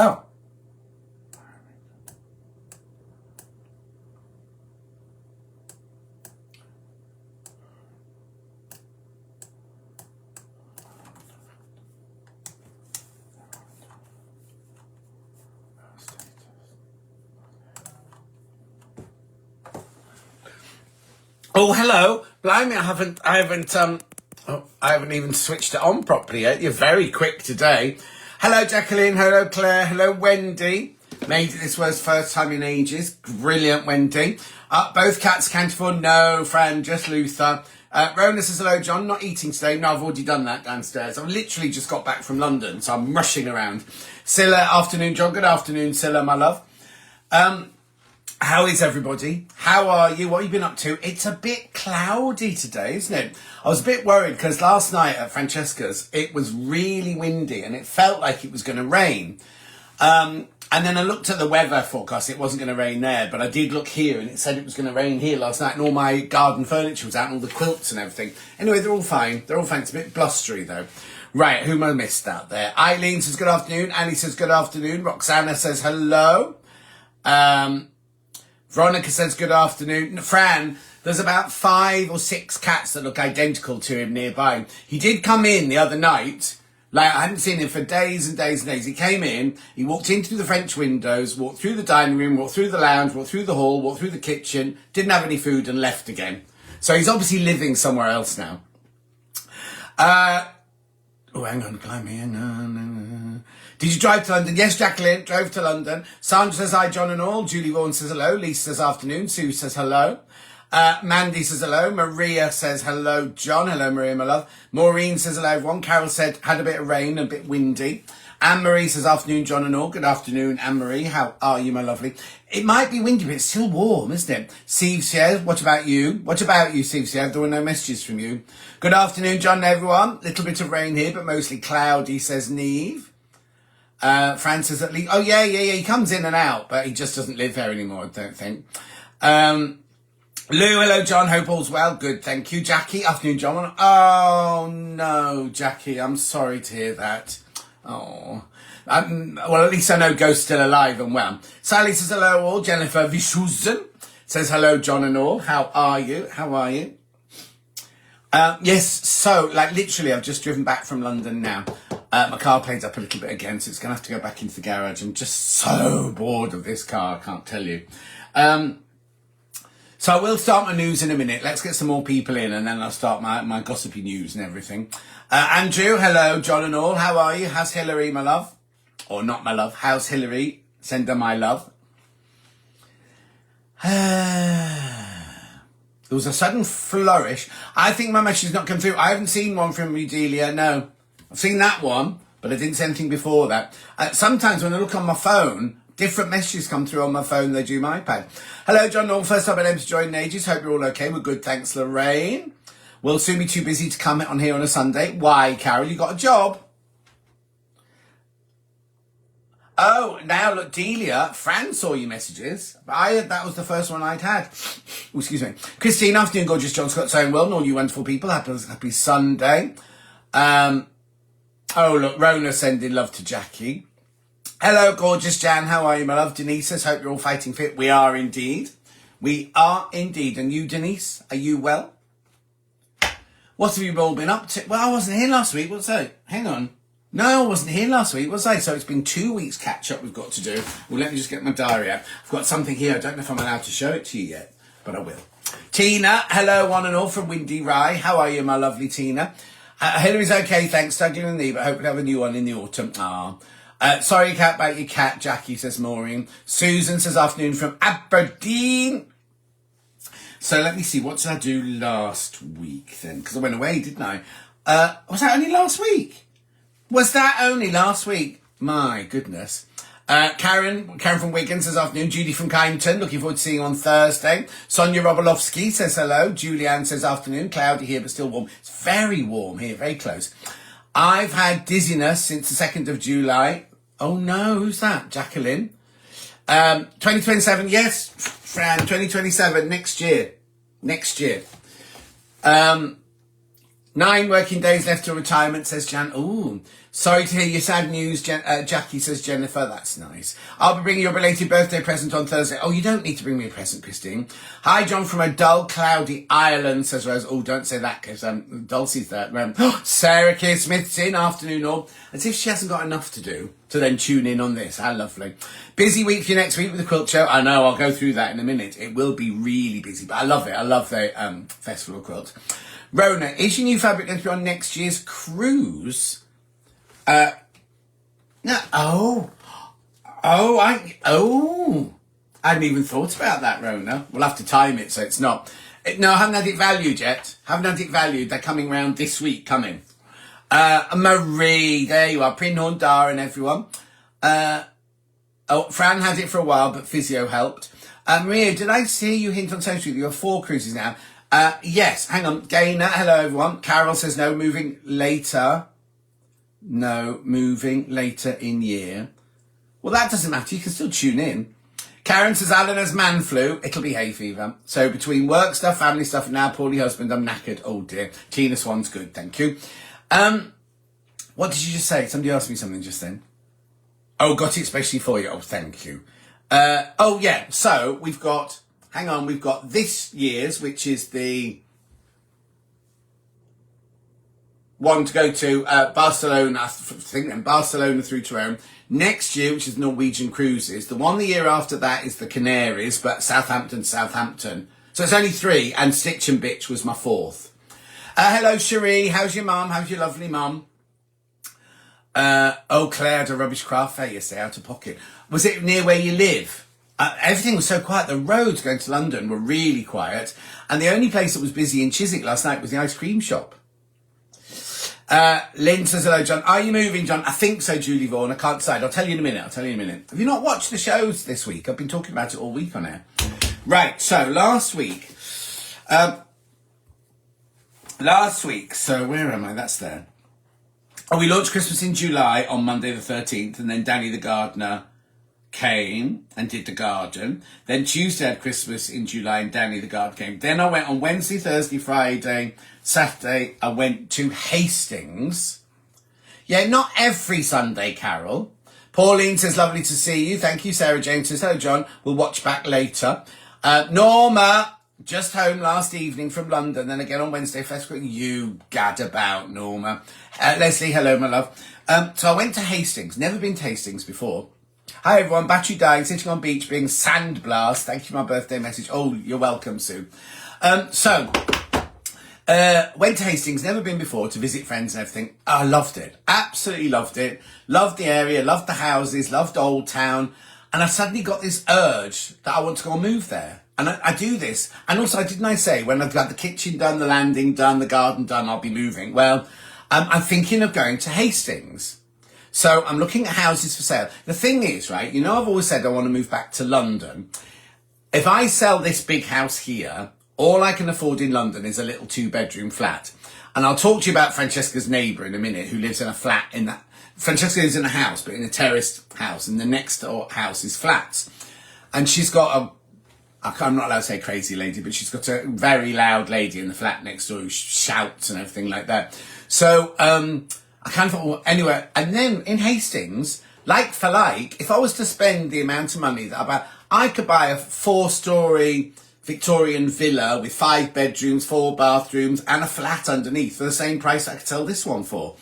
Oh. Oh, hello. Blimey, I haven't even switched it on properly yet. You're very quick today. Hello, Jacqueline. Hello, Claire. Hello, Wendy. Made it this was first time in ages. Brilliant, Wendy. Both cats accounted for. No, Fran, just Luther. Rona says hello, John. Not eating today. No, I've already done that downstairs. I've literally just got back from London, so I'm rushing around. Scylla, afternoon, John. Good afternoon, Scylla, my love. How is everybody? How are you? What have you been up to? It's a bit cloudy today, isn't it? I was a bit worried because last night at Francesca's, it was really windy and it felt like it was going to rain. And then I looked at the weather forecast. It wasn't going to rain there, but I did look here and it said it was going to rain here last night and all my garden furniture was out and all the quilts and everything. Anyway, they're all fine. They're all fine. It's a bit blustery though. Right, whom I missed out there? Eileen says good afternoon. Annie says good afternoon. Roxana says hello. Veronica says good afternoon. Fran, there's about 5 or 6 cats that look identical to him nearby. He did come in the other night. Like, I hadn't seen him for days and days and days. He came in, he walked in through the French windows, walked through the dining room, walked through the lounge, walked through the hall, walked through the kitchen, didn't have any food and left again. So he's obviously living somewhere else now. Oh, hang on, hang on. Did you drive to London? Yes, Jacqueline, drove to London. Sandra says hi, John and all. Julie Vaughan says hello. Lisa says afternoon. Sue says hello. Mandy says hello. Maria says hello, John. Hello, Maria, my love. Maureen says hello, everyone. Carol said had a bit of rain, a bit windy. Anne-Marie says afternoon, John and all. Good afternoon, Anne-Marie. How are you, my lovely? It might be windy, but it's still warm, isn't it? Steve says, what about you? What about you, Steve says? There were no messages from you. Good afternoon, John and everyone. Little bit of rain here, but mostly cloudy, says Neve. Francis at least. Oh, yeah. He comes in and out, but he just doesn't live there anymore, I don't think. Lou, hello, John. Hope all's well. Good, thank you. Jackie, afternoon, John. Oh, no, Jackie. I'm sorry to hear that. Oh. Well, at least I know Ghost's still alive and well. Sally says hello, all. Jennifer Vishusen says hello, John and all. How are you? How are you? Yes, so, like, literally, I've just driven back from London now. My car played up a little bit again, so it's going to have to go back into the garage. I'm just so bored of this car, I can't tell you. So I will start my news in a minute. Let's get some more people in, and then I'll start my gossipy news and everything. Andrew, hello, John and all. How are you? How's Hillary, my love? Or not my love. How's Hillary? Send her my love. There was a sudden flourish. I think my message's not come through. I haven't seen one from you, Delia. No. I've seen that one, but I didn't see anything before that. Sometimes when I look on my phone, different messages come through on my phone. They do my iPad. Hello, John Norton. First time I've been able to join in ages. Hope you're all okay. We're good. Thanks, Lorraine. We'll soon be too busy to come on here on a Sunday. Why, Carol? You got a job? Oh, now look, Delia, Fran saw your messages. That was the first one I'd had. Oh, excuse me. Christine, afternoon, gorgeous John Scott saying, well, all you wonderful people, happy Sunday. Oh, look, Rona sending love to Jackie. Hello, gorgeous Jan, how are you, my love? Denise says, hope you're all fighting fit. We are indeed. We are indeed. And you, Denise, are you well? What have you all been up to? Well, I wasn't here last week, was I? Hang on. No, I wasn't here last week, was I? So it's been 2 weeks catch up we've got to do. Well, let me just get my diary out. I've got something here. I don't know if I'm allowed to show it to you yet, but I will. Tina, hello, one and all from Windy Rye. How are you, my lovely Tina? Hillary's okay, thanks, struggling with me, but hope we'll have a new one in the autumn. Sorry, cat, about your cat, Jackie, says Maureen. Susan says afternoon from Aberdeen. So let me see, what did I do last week then? Because I went away, didn't I? Was that only last week? Was that only last week? My goodness. Karen from Wigan says afternoon. Judy from Kyneton, looking forward to seeing you on Thursday. Sonia Robolowski says hello. Julianne says afternoon. Cloudy here, but still warm. It's very warm here, very close. I've had dizziness since the 2nd of July. Oh no, who's that? Jacqueline. 2027, yes, Fran, 2027, next year. 9 working days left to retirement, says Jan. Ooh, sorry to hear your sad news, Jackie, says Jennifer. That's nice. I'll be bringing you a belated birthday present on Thursday. Oh, you don't need to bring me a present, Christine. Hi, John, from a dull, cloudy Ireland, says Rose. Oh, don't say that, because Dulcie's there. Sarah Keir Smith's in, afternoon all. As if she hasn't got enough to do to then tune in on this. How lovely. Busy week for you next week with the quilt show. I know, I'll go through that in a minute. It will be really busy, but I love it. I love the festival quilt. Rona, is your new fabric going to be on next year's cruise? No. I hadn't even thought about that, Rona. We'll have to time it so it's not. No, I haven't had it valued yet. They're coming round this week, coming. Marie, there you are. Prinhorn Dar and everyone. Fran had it for a while, but physio helped. Maria, did I see you hint on social media? You have 4 cruises now. Yes, hang on. Gainer, hello everyone. Carol says no, moving later. No, moving later in year. Well, that doesn't matter. You can still tune in. Karen says Alan has man flu. It'll be hay fever. So between work stuff, family stuff, and now poorly husband, I'm knackered. Oh dear. Tina Swan's good. Thank you. What did you just say? Somebody asked me something just then. Oh, got it especially for you. Oh, thank you. Oh yeah. So we've got this year's, which is the one to go to Barcelona, I think, and Barcelona through to Rome. Next year, which is Norwegian Cruises. The one the year after that is the Canaries, but Southampton. So it's only 3, and Stitch and Bitch was my 4th. Hello, Cherie. How's your mum? How's your lovely mum? Claire had a rubbish craft fair yesterday, out of pocket. Was it near where you live? Everything was so quiet. The roads going to London were really quiet. And the only place that was busy in Chiswick last night was the ice cream shop. Lynn says, hello, John. Are you moving, John? I think so, Julie Vaughan. I can't decide. I'll tell you in a minute. Have you not watched the shows this week? I've been talking about it all week on air. Right, so last week, so where am I? That's there. Oh, we launched Christmas in July on Monday the 13th, and then Danny the Gardener came and did the garden. Then Tuesday I had Christmas in July and Danny the Gardener came. Then I went on Wednesday, Thursday, Friday, Saturday. I went to Hastings. Yeah, not every Sunday, Carol. Pauline says, lovely to see you. Thank you. Sarah Jane says, hello, John. We'll watch back later. Norma, just home last evening from London. Then again on Wednesday, festival. You gadabout, Norma. Leslie, hello, my love. So I went to Hastings. Never been to Hastings before. Hi everyone, battery dying, sitting on beach being sandblast. Thank you for my birthday message. Oh, you're welcome, Sue. Went to Hastings, never been before, to visit friends and everything. I loved it. Absolutely loved it. Loved the area, loved the houses, loved Old Town. And I suddenly got this urge that I want to go and move there. And I do this. And also, didn't I say, when I've got the kitchen done, the landing done, the garden done, I'll be moving. Well, I'm thinking of going to Hastings. So I'm looking at houses for sale. The thing is, right, you know, I've always said I want to move back to London. If I sell this big house here, all I can afford in London is a little 2-bedroom flat. And I'll talk to you about Francesca's neighbour in a minute, who lives in a flat in that. Francesca lives in a house, but in a terraced house, and the next door house is flats. And she's got I'm not allowed to say crazy lady, but she's got a very loud lady in the flat next door who shouts and everything like that. So, I kind of thought, well, anyway, and then in Hastings, like for like, if I was to spend the amount of money that I could buy a 4-storey Victorian villa with 5 bedrooms, 4 bathrooms, and a flat underneath for the same price I could sell this one for.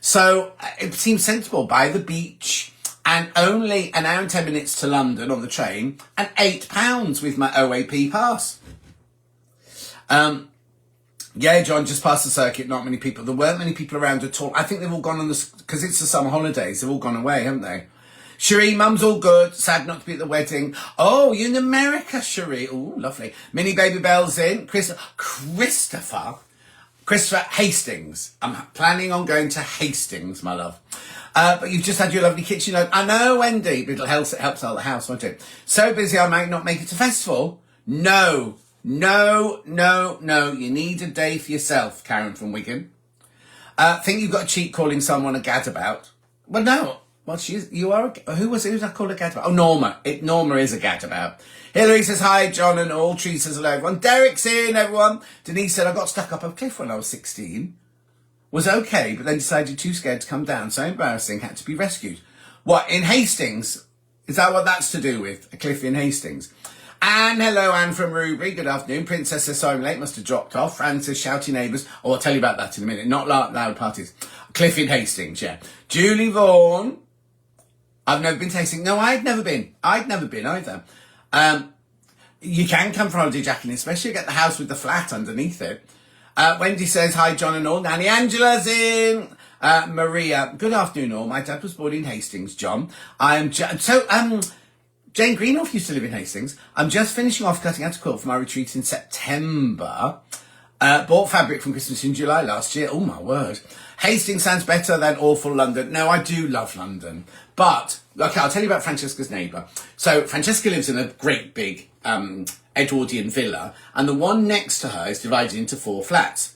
So it seems sensible. By the beach, and only an hour and 10 minutes to London on the train, and £8 with my OAP pass. Yeah, John, just past the circuit, not many people. There weren't many people around at all. I think they've all gone on because it's the summer holidays, they've all gone away, haven't they? Cherie, mum's all good. Sad not to be at the wedding. Oh, you're in America, Cherie. Oh, lovely. Mini Baby Bell's in. Christopher Hastings. I'm planning on going to Hastings, my love. But you've just had your lovely kitchen open. I know, Wendy, but it helps out the house, won't it? So busy I might not make it to festival. No. You need a day for yourself, Karen from Wigan. Think you've got a cheat calling someone a gadabout. Well, no. Well, who's I called a gadabout? Oh, Norma. Norma is a gadabout. Hilary says hi, John and all. Tree says hello, everyone. Derek's in, everyone. Denise said, I got stuck up a cliff when I was 16. was okay, but then decided too scared to come down. So embarrassing, had to be rescued. What, in Hastings? Is that what that's to do with? A cliff in Hastings? And hello, Anne from Ruby. Good afternoon. Princess says, sorry I'm late, must have dropped off. Fran says, shouty neighbours. Oh, I'll tell you about that in a minute. Not loud parties. Cliff in Hastings, yeah. Julie Vaughan. I've never been to Hastings. No, I'd never been. I'd never been either. You can come for holiday, Jacqueline, especially get the house with the flat underneath it. Wendy says, hi, John and all. Nanny Angela's in. Maria, good afternoon, all. My dad was born in Hastings, John. Jane Greenhoff used to live in Hastings. I'm just finishing off cutting out a quilt for my retreat in September. Bought fabric from Christmas in July last year. Oh, my word. Hastings sounds better than awful London. No, I do love London. But, okay, I'll tell you about Francesca's neighbour. So, Francesca lives in a great big Edwardian villa, and the one next to her is divided into 4 flats.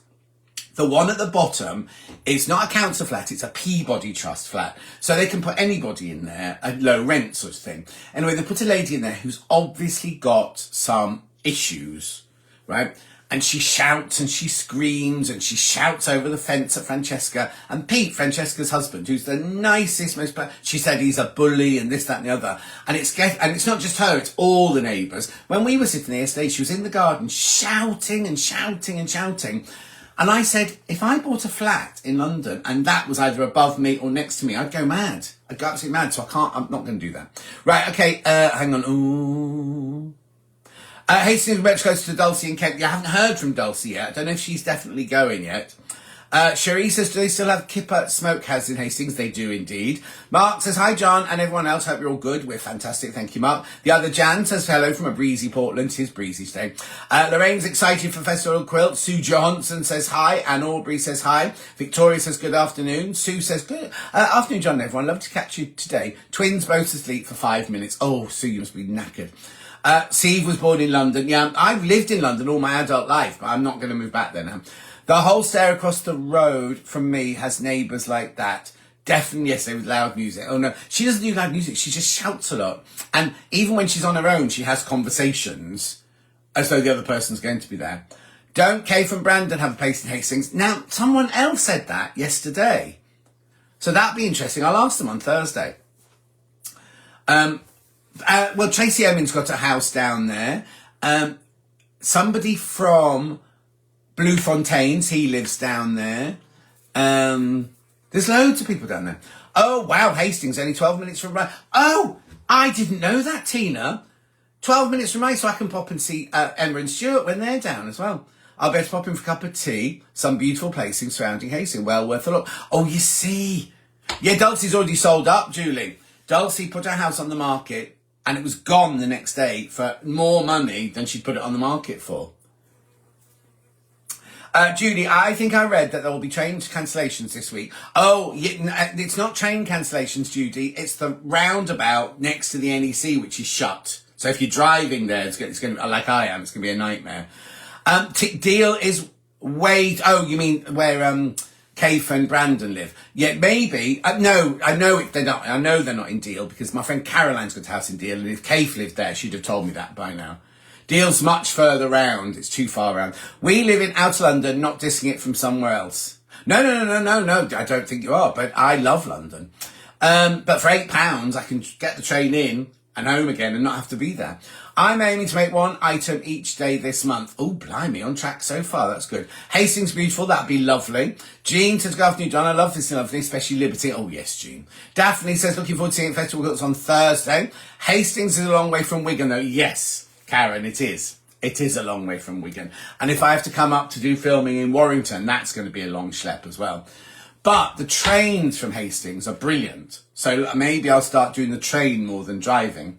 The one at the bottom is not a council flat, it's a Peabody Trust flat. So they can put anybody in there at low rent sort of thing. Anyway, they put a lady in there who's obviously got some issues, right? And she shouts and she screams and she shouts over the fence at Francesca. And Pete, Francesca's husband, who's the nicest, she said he's a bully and this, that and the other. And it's not just her, it's all the neighbours. When we were sitting there yesterday, she was in the garden shouting and shouting and shouting. And I said, if I bought a flat in London and that was either above me or next to me, I'd go mad. I'd go absolutely mad. So I'm not going to do that. Right, okay, hang on. Ooh. Hastings much closer to Dulcie in Kent. You haven't heard from Dulcie yet. I don't know if she's definitely going yet. Cherie says, do they still have Kipper Smokehouse in Hastings? They do indeed. Mark says, hi John and everyone else. Hope you're all good. We're fantastic. Thank you, Mark. The other Jan says hello from a breezy Portland. Tis breezy today. Lorraine's excited for Festival Quilt. Sue Johnson says hi. Anne Aubrey says hi. Victoria says good afternoon. Sue says good afternoon, John and everyone. Love to catch you today. Twins both asleep for 5 minutes. Oh, Sue, you must be knackered. Steve was born in London. Yeah, I've lived in London all my adult life, but I'm not going to move back there now. The whole stair across the road from me has neighbours like that. Definitely yesterday with loud music. Oh no, she doesn't do loud music. She just shouts a lot. And even when she's on her own, she has conversations as though the other person's going to be there. Don't Kay from Brandon have a place in Hastings? Now, someone else said that yesterday. So that'd be interesting. I'll ask them on Thursday. Well, Tracy Owen's got a house down there. Somebody from Blue Fontaines, he lives down there. There's loads of people down there. Oh, wow, Hastings, only 12 minutes from Rye. Oh, I didn't know that, Tina. 12 minutes from Rye, so I can pop and see Emma and Stuart when they're down as well. I'll better pop in for a cup of tea. Some beautiful placing surrounding Hastings. Well worth a look. Oh, you see. Yeah, Dulcie's already sold up, Julie. Dulcie put her house on the market and it was gone the next day for more money than she'd put it on the market for. Judy, I think I read that there will be train cancellations this week. Oh, it's not train cancellations, Judy. It's the roundabout next to the NEC, which is shut. So if you're driving there, it's going to be, like I am, it's going to be a nightmare. Deal is oh, you mean where Kaif and Brandon live? Yeah, maybe. No, I know they're not. I know they're not in Deal because my friend Caroline's got a house in Deal, and if Kaif lived there, she'd have told me that by now. Deal's much further round. It's too far round. We live in Outer London, not dissing it from somewhere else. No. I don't think you are, but I love London. But for £8, I can get the train in and home again and not have to be there. I'm aiming to make one item each day this month. Oh, blimey, on track so far. That's good. Hastings beautiful. That'd be lovely. Jean says, good afternoon, John. I love this lovely, especially Liberty. Oh, yes, Jean. Daphne says, looking forward to seeing Festival Quilts on Thursday. Hastings is a long way from Wigan, though. Yes. Karen, it is. It is a long way from Wigan. And if I have to come up to do filming in Warrington, that's going to be a long schlep as well. But the trains from Hastings are brilliant. So maybe I'll start doing the train more than driving.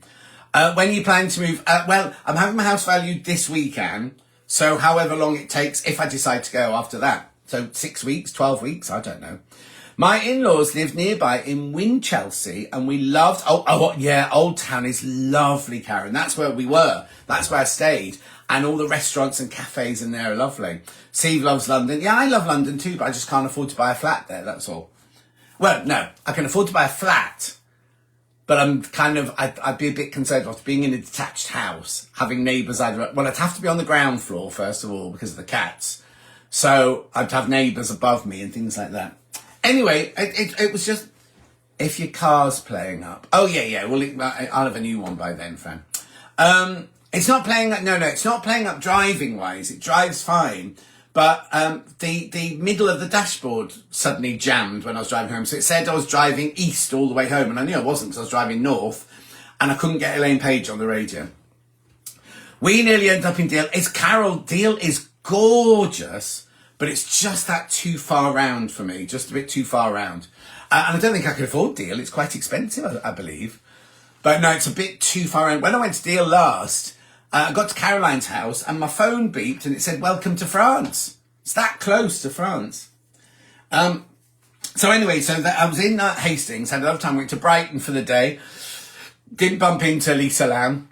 When are you planning to move? Well, I'm having my house valued this weekend. So however long it takes, if I decide to go after that. So 6 weeks, 12 weeks, I don't know. My in-laws live nearby in Winchelsea and we loved, Old Town is lovely, Karen. That's where we were. That's where I stayed. And all the restaurants and cafes in there are lovely. Steve loves London. Yeah, I love London too, but I just can't afford to buy a flat there, that's all. Well, no, I can afford to buy a flat, but I'm I'd be a bit concerned after being in a detached house, having neighbours I'd have to be on the ground floor, first of all, because of the cats. So I'd have neighbours above me and things like that. Anyway, it was just, if your car's playing up. Oh, yeah. Well, I'll have a new one by then, Fran. It's not playing up, no, it's not playing up driving-wise. It drives fine. But the middle of the dashboard suddenly jammed when I was driving home. So it said I was driving east all the way home. And I knew I wasn't because I was driving north. And I couldn't get Elaine Page on the radio. We nearly ended up in Deal. It's Carol. Deal is gorgeous, but it's just that too far round for me. Just a bit too far round. And I don't think I could afford Deal. It's quite expensive, I believe. But no, it's a bit too far round. When I went to Deal last, I got to Caroline's house and my phone beeped and it said, "Welcome to France." It's that close to France. So anyway, I was in Hastings, had a lot of time, went to Brighton for the day. Didn't bump into Lisa Lamb.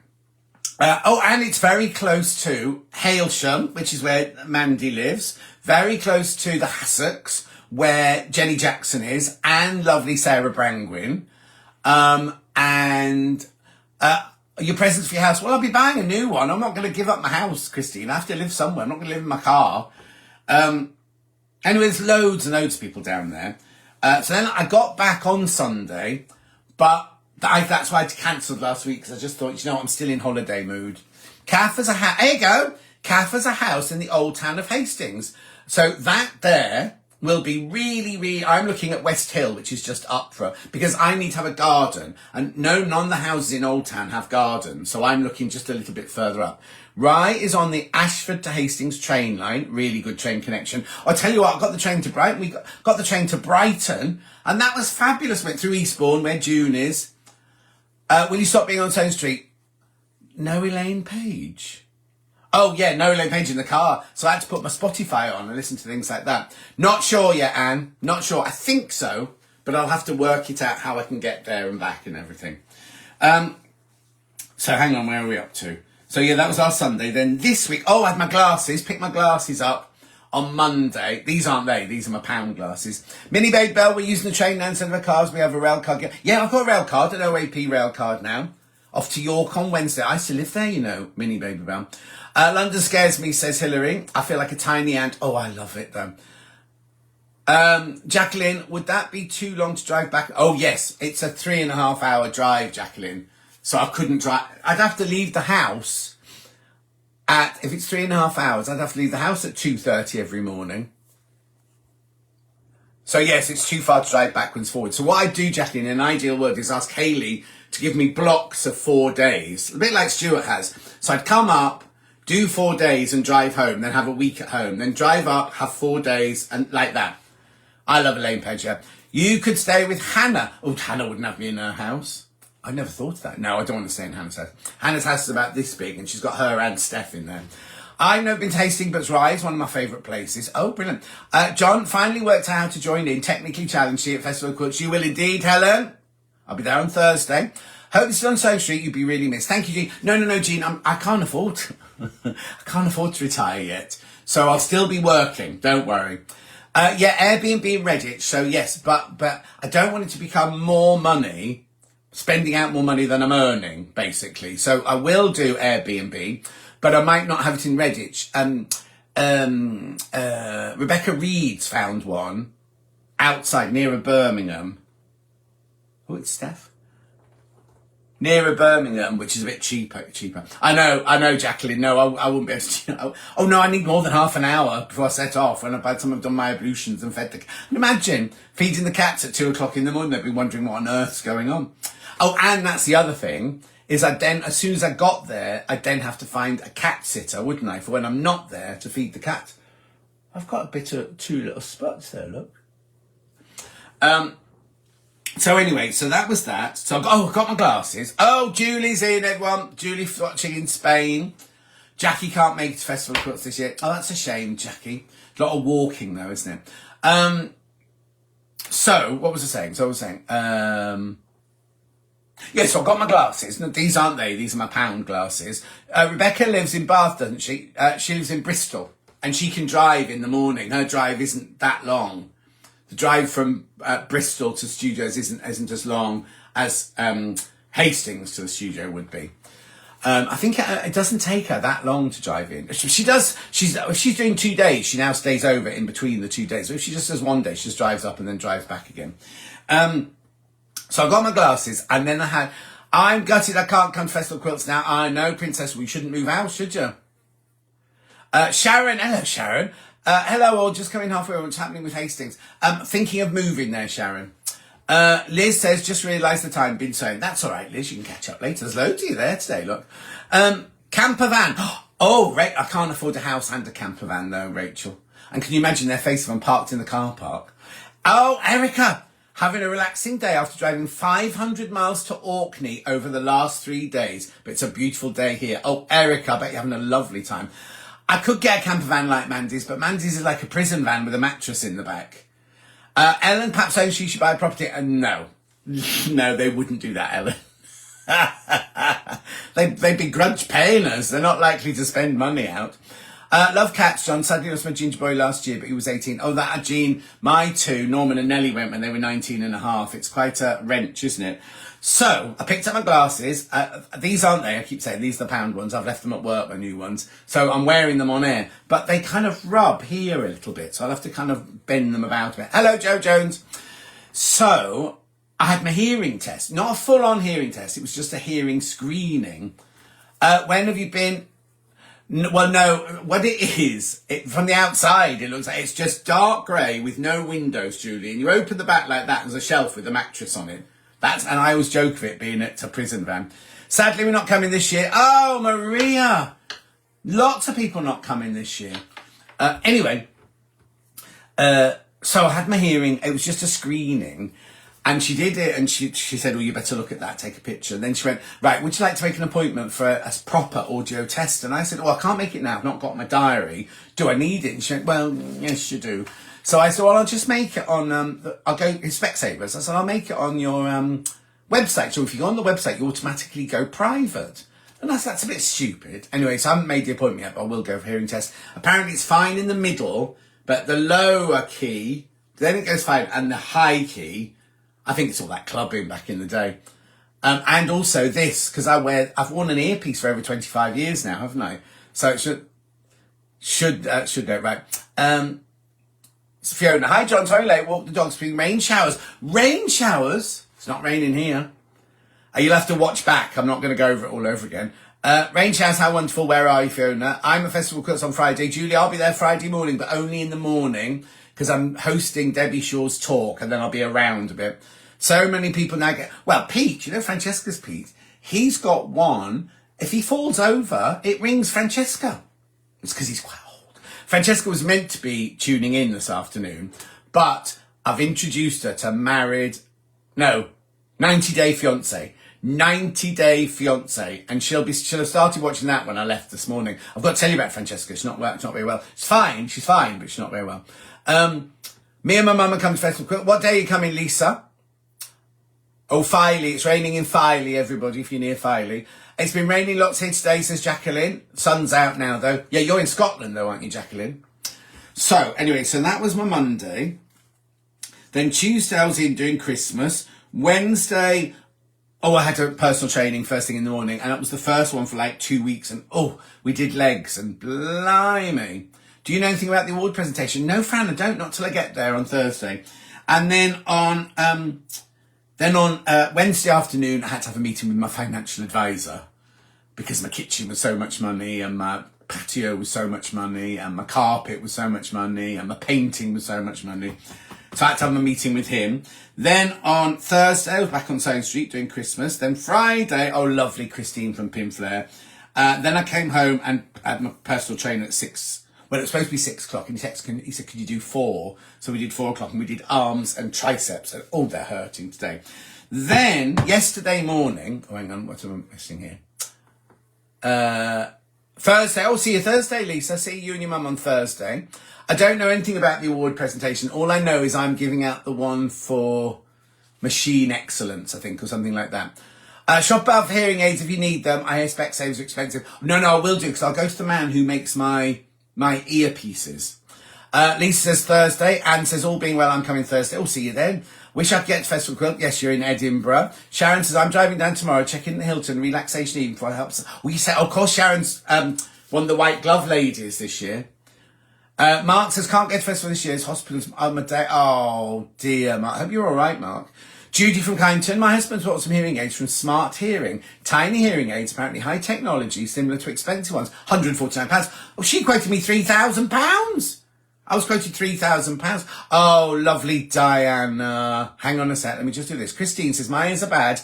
And it's very close to Hailsham, which is where Mandy lives. Very close to the Hassocks, where Jenny Jackson is, and lovely Sarah Brangwyn. Your presents for your house. Well, I'll be buying a new one. I'm not going to give up my house, Christine. I have to live somewhere. I'm not going to live in my car. Anyway, there's loads and loads of people down there. So then I got back on Sunday, but that's why I cancelled last week, because I just thought, you know what, I'm still in holiday mood. There you go. Caffer's a house in the old town of Hastings. So that there will be really, I'm looking at West Hill, which is just up for, because I need to have a garden. And none of the houses in Old Town have gardens. So I'm looking just a little bit further up. Rye is on the Ashford to Hastings train line. Really good train connection. I'll tell you what, I got the train to Brighton. We got the train to Brighton, and that was fabulous. Went through Eastbourne, where June is. Will you stop being on Stone Street? No Elaine Page. Oh, yeah, no Elaine Page in the car. So I had to put my Spotify on and listen to things like that. Not sure yet, Anne. Not sure. I think so, but I'll have to work it out how I can get there and back and everything. So hang on, where are we up to? So, yeah, that was our Sunday. Then this week, I had my glasses. Picked my glasses up on Monday. These aren't they. These are my pound glasses. Minnie Babe Bell, we're using the train now instead of the cars. We have a rail card. Yeah, I've got a rail card, an OAP rail card now. Off to York on Wednesday. I used to live there, you know, Minnie Baby Bell. London scares me, says Hillary. I feel like a tiny ant. Oh, I love it, though. Jacqueline, would that be too long to drive back? Oh, yes. It's a 3.5 hour drive, Jacqueline. So I couldn't drive. I'd have to leave the house if it's 3.5 hours, I'd have to leave the house at 2:30 every morning. So, yes, it's too far to drive backwards forward. So what I'd do, Jacqueline, in an ideal world, is ask Hayley to give me blocks of 4 days. A bit like Stuart has. So I'd come up, do 4 days and drive home, then have a week at home, then drive up, have 4 days, and like that. I love Elaine Page, yeah. You could stay with Hannah. Oh, Hannah wouldn't have me in her house. I never thought of that. No, I don't want to stay in Hannah's house. Hannah's house is about this big, and she's got her and Steph in there. I've never been to Hastings, but Rye, one of my favourite places. Oh, brilliant. John finally worked out how to join in. Technically challenged you at Festival of Quilts. You will indeed, Helen. I'll be there on Thursday. Hope this is on Stone Street. You'd be really missed. Thank you, Jean. No, Jean. I can't afford to. I can't afford to retire yet. So I'll still be working. Don't worry. Yeah, Airbnb and Reddit. So yes, but I don't want it to become more money, spending out more money than I'm earning, basically. So I will do Airbnb, but I might not have it in Redditch. Rebecca Reed's found one outside, nearer Birmingham. Oh, it's Steph. Nearer Birmingham, which is a bit cheaper. I know, Jacqueline. No, I wouldn't be able to. Oh no, I need more than half an hour before I set off. When by the time I've done my ablutions and fed the. Imagine feeding the cats at 2:00 in the morning. They'd be wondering what on earth's going on. Oh, and that's the other thing is as soon as I got there, I'd then have to find a cat sitter, wouldn't I? For when I'm not there to feed the cat. I've got a bit of 2 little spots there. Look. So anyway, so that was that. So I've got my glasses. Oh, Julie's in, everyone. Julie's watching in Spain. Jackie can't make it to Festival of Quilts this year. Oh, that's a shame, Jackie. A lot of walking though, isn't it? So what was I saying? So so I've got my glasses. No, these aren't they. These are my pound glasses. Rebecca lives in Bath, doesn't she? She lives in Bristol, and she can drive in the morning. Her drive isn't that long. The drive from Bristol to studios isn't as long as Hastings to the studio would be. I think it doesn't take her that long to drive in. She does. If she's doing 2 days, she now stays over in between the 2 days. So if she just does 1 day, she just drives up and then drives back again. So I got my glasses, and then I'm gutted I can't come to Festival Quilts now. I know, Princess, we shouldn't move out, should you? Sharon, hello, Sharon. Hello, all, just coming halfway on what's happening with Hastings. Thinking of moving there, Sharon. Liz says, just realised the time, been saying. That's all right, Liz, you can catch up later. There's loads of you there today, look. Camper van. Oh, I can't afford a house and a camper van, though, Rachel. And can you imagine their face if I'm parked in the car park? Oh, Erica, having a relaxing day after driving 500 miles to Orkney over the last 3 days. But it's a beautiful day here. Oh, Erica, I bet you're having a lovely time. I could get a camper van like Mandy's, but Mandy's is like a prison van with a mattress in the back. Ellen perhaps owns she should buy a property. No. No, they wouldn't do that, Ellen. They'd begrudge paying us. They're not likely to spend money out. Love cats, John. Sadly lost my ginger boy last year, but he was 18. Oh, that Jean, my two, Norman and Nellie, went when they were 19 and a half. It's quite a wrench, isn't it? So, I picked up my glasses. These aren't they? I keep saying these are the pound ones. I've left them at work, my new ones. So I'm wearing them on air. But they kind of rub here a little bit. So I'll have to kind of bend them about a bit. Hello, Joe Jones. So, I had my hearing test. Not a full-on hearing test. It was just a hearing screening. When have you been? Well, no. What it is, from the outside, it looks like it's just dark grey with no windows, Julie. And you open the back like that. There's a shelf with a mattress on it. And I always joke of it being it's a prison van. Sadly, we're not coming this year. Oh, Maria. Lots of people not coming this year. Anyway, so I had my hearing. It was just a screening. And she did it, and she said, oh, you better look at that, take a picture. And then she went, right, would you like to make an appointment for a proper audio test? And I said, oh, I can't make it now. I've not got my diary. Do I need it? And she went, well, yes, you do. So I said, well, I'll just make it on, I'll go, it's Specsavers. I said, I'll make it on your website. So if you go on the website, you automatically go private. And that's a bit stupid. Anyway, so I haven't made the appointment yet, but I will go for hearing test. Apparently it's fine in the middle, but the lower key, then it goes fine, and the high key, I think it's all that clubbing back in the day. And also this, because I've worn an earpiece for over 25 years now, haven't I? So it should go right. Fiona, hi John, sorry late, walk the dogs between rain showers. Rain showers? It's not raining here. You'll have to watch back. I'm not going to go over it all over again. Rain showers, how wonderful. Where are you, Fiona? I'm at Festival Quilts on Friday. Julie, I'll be there Friday morning, but only in the morning because I'm hosting Debbie Shaw's talk and then I'll be around a bit. So many people now well, Pete, you know Francesca's Pete? He's got one. If he falls over, it rings Francesca. It's because he's quite old. Francesca was meant to be tuning in this afternoon, but I've introduced her to 90 Day Fiance. 90 Day Fiance, and she'll have started watching that when I left this morning. I've got to tell you about Francesca. She's not very well. She's fine, but she's not very well. Me and my mum are coming to Festival Quilt. What day are you coming, Lisa? Oh, Filey. It's raining in Filey, everybody, if you're near Filey. It's been raining lots here today, says Jacqueline. Sun's out now, though. Yeah, you're in Scotland, though, aren't you, Jacqueline? So, anyway, so that was my Monday. Then Tuesday, I was in doing Christmas. Wednesday, I had a personal training first thing in the morning, and that was the first one for like 2 weeks, and we did legs, and blimey. Do you know anything about the award presentation? No, Fran, I don't, not till I get there on Thursday. And then on Wednesday afternoon, I had to have a meeting with my financial advisor because my kitchen was so much money, and my patio was so much money, and my carpet was so much money, and my painting was so much money. So I had to have a meeting with him. Then on Thursday, I was back on Sewing Street doing Christmas. Then Friday, lovely Christine from Pinflair. Then I came home and had my personal trainer at 6. Well, it was supposed to be 6 o'clock. And he said, could you do 4? So we did 4 o'clock, and we did arms and triceps. And they're hurting today. Then yesterday morning, hang on, what am I missing here? Thursday, see you Thursday, Lisa. See you and your mum on Thursday. I don't know anything about the award presentation. All I know is I'm giving out the one for machine excellence, I think, or something like that. Shop about for hearing aids if you need them. I hear Specsavers are expensive. No, I will do, because I'll go to the man who makes my earpieces. Lisa says Thursday. Anne says, all being well, I'm coming Thursday. I'll see you then. Wish I could get to Festival Quilt. Yes, you're in Edinburgh. Sharon says, I'm driving down tomorrow, checking the Hilton, relaxation evening before I help. We say, of course, Sharon's one of the white glove ladies this year. Mark says, can't get to Festival this year. It's hospitals on my day. Oh, dear, Mark. I hope you're all right, Mark. Judy from Kyneton. My husband's bought some hearing aids from Smart Hearing. Tiny hearing aids, apparently high technology, similar to expensive ones. £149. Oh, she quoted me £3,000. I was quoted £3,000. Oh, lovely Diana. Hang on a sec. Let me just do this. Christine says, my ears are bad.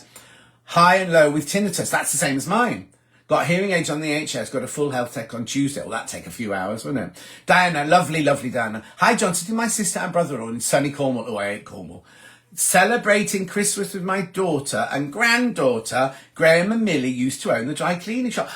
High and low with tinnitus. That's the same as mine. Got hearing aids on the HS. Got a full health check on Tuesday. Well, that'd take a few hours, wouldn't it? Diana, lovely, lovely Diana. Hi, Johnson. To my sister and brother-in-law in sunny Cornwall. Oh, I hate Cornwall. Celebrating Christmas with my daughter and granddaughter. Graham and Millie used to own the dry cleaning shop.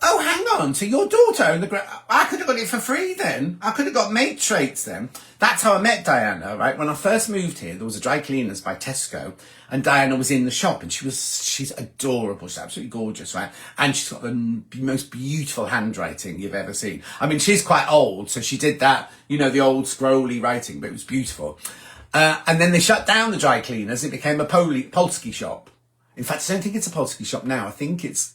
Oh, hang on. So your daughter owned I could have got it for free then. I could have got mate traits then. That's how I met Diana, right? When I first moved here, there was a dry cleaners by Tesco, and Diana was in the shop, and she's adorable. She's absolutely gorgeous, right? And she's got the most beautiful handwriting you've ever seen. I mean, she's quite old, so she did that, the old scrolly writing, but it was beautiful. And then they shut down the dry cleaners. It became a Polski shop. In fact, I don't think it's a Polski shop now. I think it's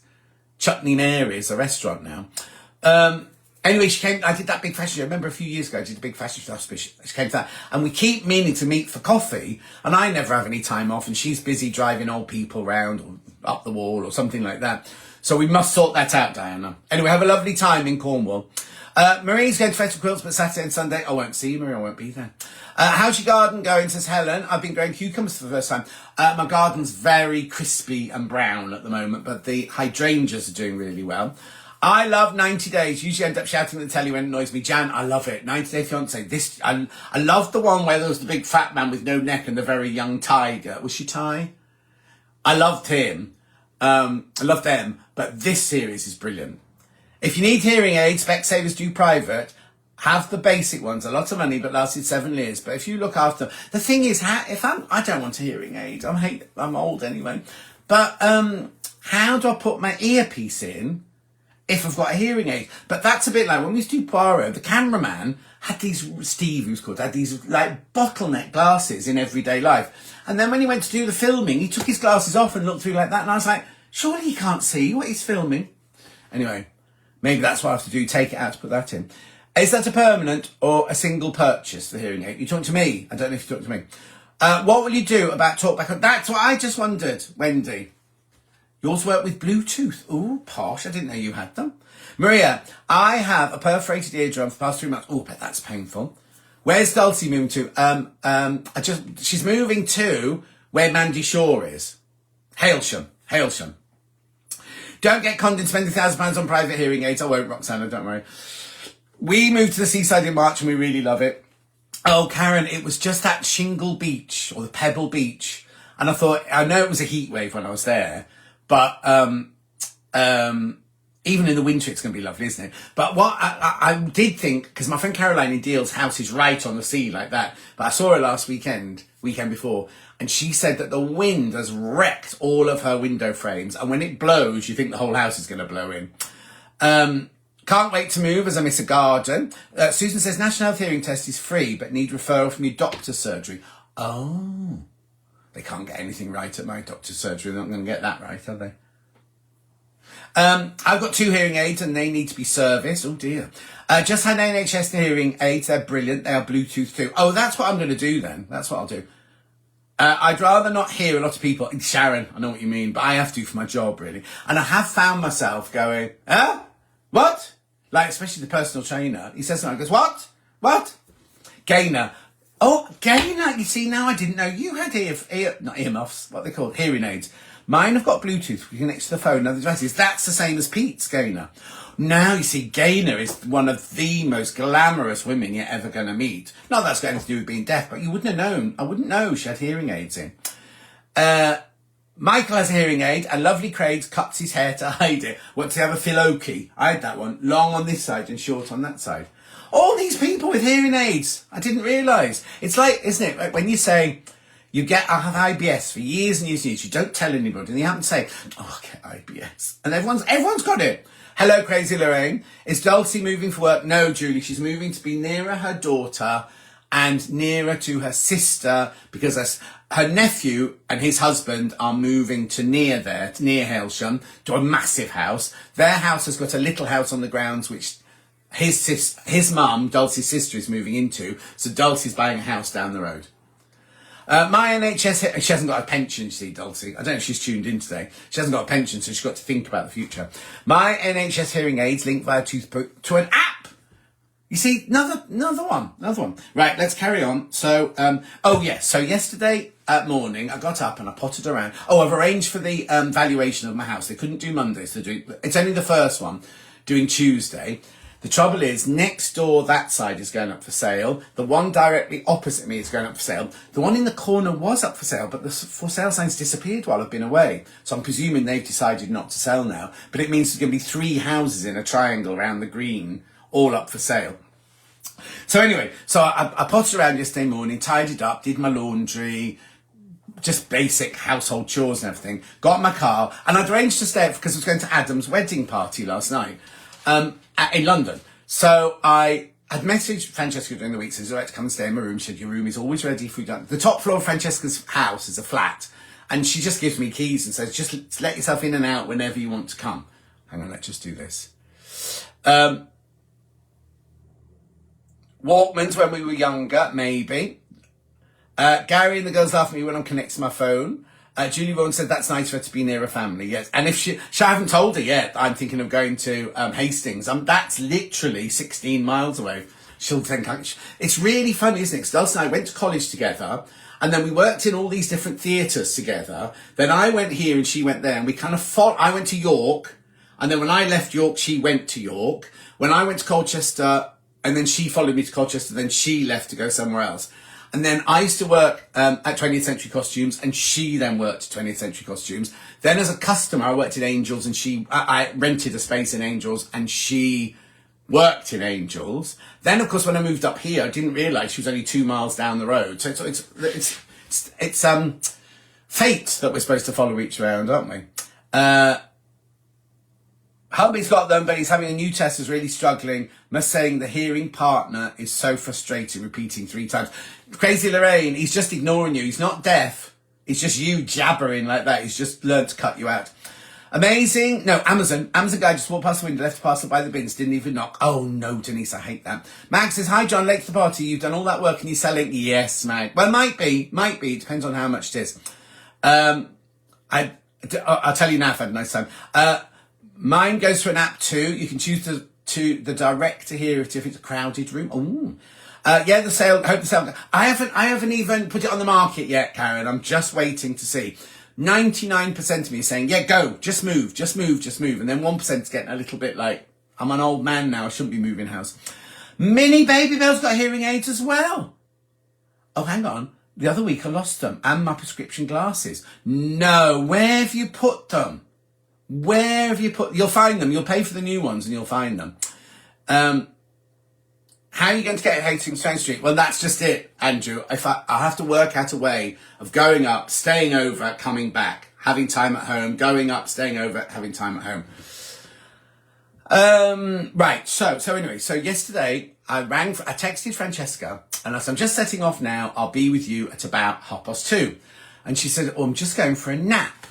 Chutney Mary's, a restaurant now. Anyway, she came, I did that big fashion show. I remember a few years ago, I did a big fashion show. She came to that. And we keep meaning to meet for coffee. And I never have any time off. And she's busy driving old people round or up the wall or something like that. So we must sort that out, Diana. Anyway, have a lovely time in Cornwall. Marie's going to Festival Quilts, but Saturday and Sunday, I won't see you, Marie. I won't be there. How's your garden going, says Helen. I've been growing cucumbers for the first time. My garden's very crispy and brown at the moment, but the hydrangeas are doing really well. I love 90 Days. Usually end up shouting at the telly when it annoys me. Jan, I love it. 90 Day Fiancé. I love the one where there was the big fat man with no neck and the very young tiger. Was she Ty? I loved him. I loved them. But this series is brilliant. If you need hearing aids, Specsavers do private. Have the basic ones, a lot of money, but lasted 7 years. But if you look after, the thing is, I don't want a hearing aid. I'm old anyway. But how do I put my earpiece in if I've got a hearing aid? But that's a bit like when we used to do Poirot, the cameraman had these, Steve, who's called, had these like bottleneck glasses in everyday life. And then when he went to do the filming, he took his glasses off and looked through like that. And I was like, surely he can't see what he's filming. Anyway, maybe that's what I have to do, take it out to put that in. Is that a permanent or a single purchase, the hearing aid? You talking to me? I don't know if you talk to me. What will you do about talkback? That's what I just wondered, Wendy. Yours work with Bluetooth. Ooh, posh. I didn't know you had them. Maria, I have a perforated eardrum for the past 3 months. Oh, but that's painful. Where's Dulcie moving to? She's moving to where Mandy Shaw is. Hailsham. Don't get conned and spend £1,000 on private hearing aids. I won't, Roxana, don't worry. We moved to the seaside in March and we really love it. Oh, Karen, it was just that shingle beach or the pebble beach. And I thought, I know it was a heat wave when I was there, but even in the winter, it's going to be lovely, isn't it? But what I did think, because my friend Caroline in Deal's house is right on the sea like that, but I saw her last weekend before, and she said that the wind has wrecked all of her window frames. And when it blows, you think the whole house is going to blow in. Can't wait to move as I miss a garden. Susan says, National Health Hearing Test is free, but need referral from your doctor's surgery. Oh, they can't get anything right at my doctor's surgery. They're not going to get that right, are they? I've got 2 hearing aids and they need to be serviced. Oh dear. Just had NHS hearing aids. They're brilliant. They are Bluetooth too. Oh, that's what I'm going to do then. That's what I'll do. I'd rather not hear a lot of people. Sharon, I know what you mean, but I have to for my job, really. And I have found myself going, huh? What? Like, especially the personal trainer. He says something, I goes, what? What? Gainer. Oh, Gainer. You see, now I didn't know you had not earmuffs, what are they called? Hearing aids. Mine have got Bluetooth. We connect to the phone and other devices. That's the same as Pete's Gainer. Now, you see, Gainer is one of the most glamorous women you're ever going to meet. Not that that's got anything to do with being deaf, but you wouldn't have known. I wouldn't know she had hearing aids in. Michael has a hearing aid, and Lovely Craig cuts his hair to hide it. Wants to have a Philoki. I had that one. Long on this side and short on that side. All these people with hearing aids. I didn't realise. It's like, isn't it, like when you say, I have IBS for years and years and years. You don't tell anybody. And you happen to say, oh, I get IBS. And everyone's got it. Hello, Crazy Lorraine. Is Dulcie moving for work? No, Julie. She's moving to be nearer her daughter and nearer to her sister because her nephew and his husband are moving to near Hailsham, to a massive house. Their house has got a little house on the grounds which his mum, Dulcie's sister, is moving into. So Dulcie's buying a house down the road. My NHS, she hasn't got a pension, you see, Dulcie. I don't know if she's tuned in today. She hasn't got a pension, so she's got to think about the future. My NHS hearing aids linked via toothpick to an app. You see, another one. Right, let's carry on. So, so yesterday morning, I got up and I potted around. I've arranged for the valuation of my house. They couldn't do Monday, so it's only the first one, doing Tuesday. The trouble is, next door, that side is going up for sale. The one directly opposite me is going up for sale. The one in the corner was up for sale, but the for sale sign's disappeared while I've been away. So I'm presuming they've decided not to sell now. But it means there's going to be 3 houses in a triangle around the green, all up for sale. So anyway, I potted around yesterday morning, tidied up, did my laundry, just basic household chores and everything. Got in my car, and I'd arranged to stay up because I was going to Adam's wedding party last night. In London. So I had messaged Francesca during the week, says, right, to come and stay in my room. She said, your room is always ready for you. The top floor of Francesca's house is a flat. And she just gives me keys and says, just let yourself in and out whenever you want to come. Hang on, let's just do this. Walkmans when we were younger, maybe. Gary and the girls laugh at me when I'm connected to my phone. Julie Vaughan said that's nice for her to be near a family, yes. And if she I haven't told her yet, I'm thinking of going to Hastings. That's literally 16 miles away. She'll think, it's really funny, isn't it? Because Dulce and I went to college together, and then we worked in all these different theatres together. Then I went here and she went there, and we kind of fought. I went to York, and then when I left York, she went to York. When I went to Colchester, and then she followed me to Colchester, then she left to go somewhere else. And then I used to work at 20th Century Costumes, and she then worked at 20th Century Costumes. Then as a customer, I worked in Angels, and I rented a space in Angels, and she worked in Angels. Then, of course, when I moved up here, I didn't realise she was only 2 miles down the road. So it's fate that we're supposed to follow each round, aren't we? Hubby's got them, but he's having a new test, is really struggling. Must saying the hearing partner is so frustrated, repeating 3 times. Crazy Lorraine, he's just ignoring you. He's not deaf. It's just you jabbering like that. He's just learned to cut you out. Amazing. No, Amazon. Amazon guy just walked past the window, left a parcel by the bins, didn't even knock. Oh, no, Denise, I hate that. Max says, hi, John, late to the party. You've done all that work and you're selling? Yes, Mag. Well, might be. It depends on how much it is. I'll tell you now if I had a nice time. Mine goes for an app too. You can choose the direct to hear if it's a crowded room. Oh, the sale. Hope the sale. I haven't even put it on the market yet, Karen. I'm just waiting to see. 99% of me is saying, yeah, go, just move. And then 1% is getting a little bit like, I'm an old man now. I shouldn't be moving house. Mini Baby Bell's got hearing aids as well. Oh, hang on. The other week I lost them and my prescription glasses. No, where have you put them? You'll find them. You'll pay for the new ones and you'll find them. How are you going to get Hastings Stone Street? Well, that's just it, Andrew. I'll have to work out a way of going up, staying over, coming back, having time at home, going up, staying over, having time at home. Right. So anyway, yesterday I texted Francesca and I said, I'm just setting off now. I'll be with you at about 2:30. And she said, I'm just going for a nap.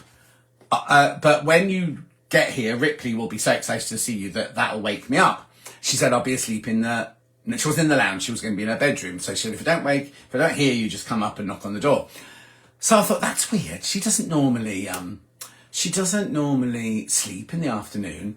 But when you get here, Ripley will be so excited to see you that'll wake me up. She said, I'll be asleep she was in the lounge. She was going to be in her bedroom. So she said, if I don't hear you, just come up and knock on the door. So I thought, that's weird. She doesn't normally sleep in the afternoon.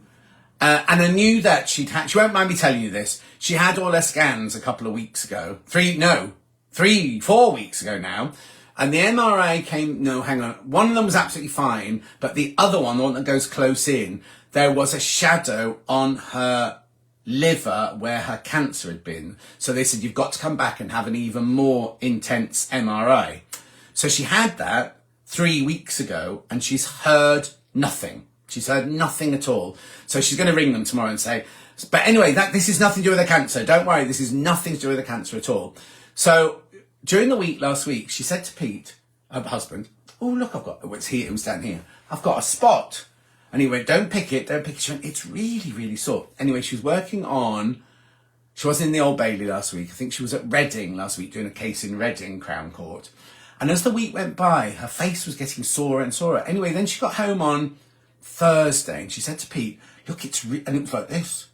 And I knew that she won't mind me telling you this. She had all her scans a couple of weeks ago. 4 weeks ago now. And the MRI came, no, hang on. One of them was absolutely fine, but the other one, the one that goes close in, there was a shadow on her liver where her cancer had been. So they said, you've got to come back and have an even more intense MRI. So she had that 3 weeks ago and she's heard nothing. She's heard nothing at all. So she's going to ring them tomorrow and say, but anyway, this is nothing to do with the cancer. Don't worry, this is nothing to do with the cancer at all. So during the week last week, she said to Pete, her husband, oh, look, it was down here. I've got a spot. And he went, don't pick it, don't pick it. She went, it's really, really sore. Anyway, she was working on, she was in the Old Bailey last week. I think she was at Reading last week doing a case in Reading Crown Court. And as the week went by, her face was getting sorer and sorer. Anyway, then she got home on Thursday and she said to Pete, look, and it was like this.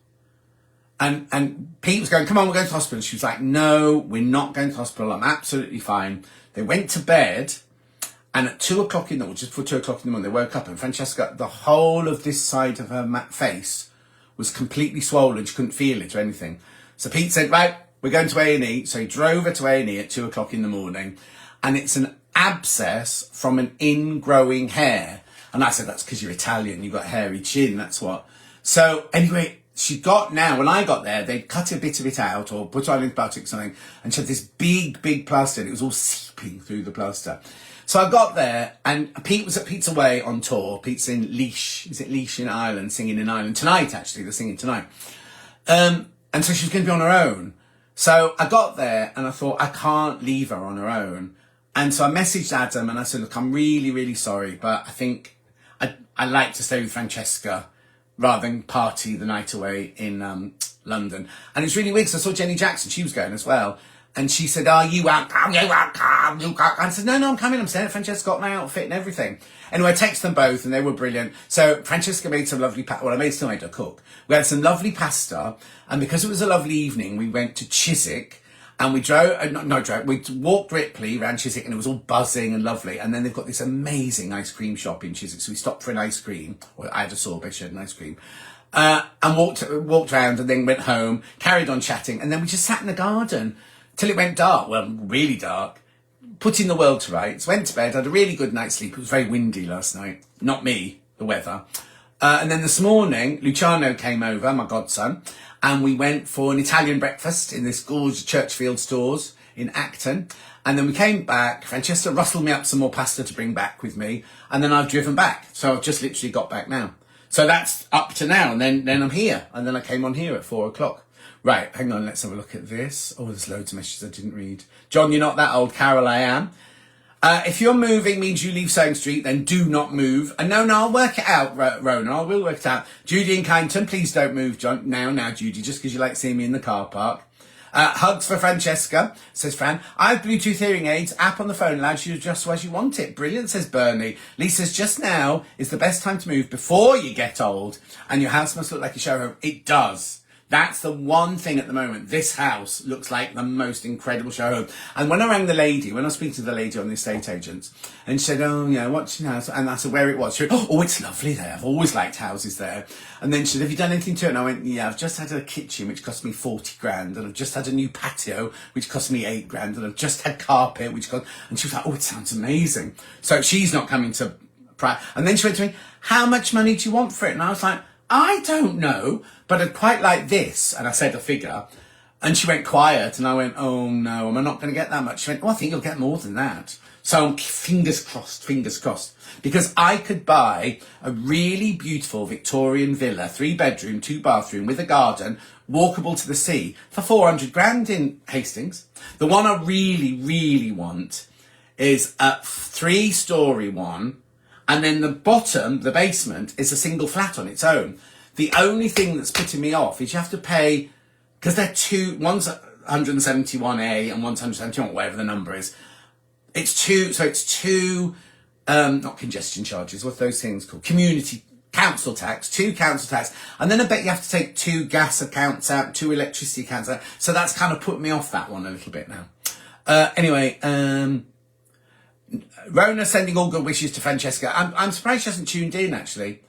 And Pete was going, come on, we're going to hospital. She was like, no, we're not going to hospital. I'm absolutely fine. They went to bed, and at 2 o'clock in the morning, just before 2 o'clock in the morning, they woke up, and Francesca, the whole of this side of her face was completely swollen. She couldn't feel it or anything. So Pete said, right, we're going to A&E. So he drove her to A&E at 2 o'clock in the morning, and it's an abscess from an ingrowing hair. And I said, that's because you're Italian. You've got a hairy chin. That's what. So anyway, she got now, when I got there, they'd cut a bit of it out or put on antibiotics or something, and she had this big, big plaster, and it was all seeping through the plaster. So I got there, and Pete was at Pete's away on tour. Pete's in Laois. Is it Laois in Ireland, singing in Ireland tonight, actually. They're singing tonight. And so she was going to be on her own. So I got there, and I thought, I can't leave her on her own. And so I messaged Adam, and I said, look, I'm really, really sorry, but I think I'd like to stay with Francesca rather than party the night away in London. And it's really weird because I saw Jenny Jackson, she was going as well. And she said, oh, you won't come, you won't come, you can't. I said, no, I'm coming, I'm staying. Francesca got my outfit and everything. Anyway, I texted them both and they were brilliant. So Francesca made some lovely still made her cook. We had some lovely pasta. And because it was a lovely evening, we went to Chiswick. And we we walked Ripley around Chiswick, and it was all buzzing and lovely. And then they've got this amazing ice cream shop in Chiswick. So we stopped for an ice cream, or I had a sorbet, she had an ice cream, and walked around, and then went home, carried on chatting. And then we just sat in the garden till it went dark, well, really dark, putting the world to rights, went to bed, had a really good night's sleep. It was very windy last night. Not me, the weather. And then this morning, Luciano came over, my godson, and we went for an Italian breakfast in this gorgeous Churchfield stores in Acton. And then we came back. Francesca rustled me up some more pasta to bring back with me. And then I've driven back. So I've just literally got back now. So that's up to now. And then I'm here. And then I came on here at 4 o'clock. Right, hang on, let's have a look at this. Oh, there's loads of messages I didn't read. John, you're not that old. Carol, I am. If you're moving means you leave Sewing Street, then do not move. And no, I'll work it out, Rona. I will work it out. Judy in Kyneton, please don't move, John. Now, Judy, just because you like seeing me in the car park. Hugs for Francesca, says Fran. I have Bluetooth hearing aids. App on the phone allows you to adjust as you want it. Brilliant, says Bernie. Lisa's just now is the best time to move before you get old. And your house must look like a show home. It does. That's the one thing at the moment. This house looks like the most incredible show home. And when I rang the lady, when I was speaking to the lady on the estate agents, and she said, oh, yeah, what's your house? And I said, where it was. She went, oh, it's lovely there. I've always liked houses there. And then she said, have you done anything to it? And I went, yeah, I've just had a kitchen, which cost me 40 grand. And I've just had a new patio, which cost me 8 grand. And I've just had carpet, which cost... And she was like, oh, it sounds amazing. So she's not coming to... And then she went to me, how much money do you want for it? And I was like, I don't know, but I'd quite like this. And I said a figure, and she went quiet, and I went, oh no, am I not going to get that much? She went, oh, I think you'll get more than that. So fingers crossed, because I could buy a really beautiful Victorian villa, 3-bedroom, 2-bathroom with a garden, walkable to the sea for 400 grand in Hastings. The one I really, really want is a 3-story one. And then the bottom, the basement, is a single flat on its own. The only thing that's putting me off is you have to pay, because they're one's 171A and one's 171, whatever the number is. It's two, not congestion charges, what are those things called? Community council tax, 2 council tax. And then I bet you have to take 2 gas accounts out, 2 electricity accounts out. So that's kind of put me off that one a little bit now. Anyway, Rona sending all good wishes to Francesca. I'm surprised she hasn't tuned in, actually.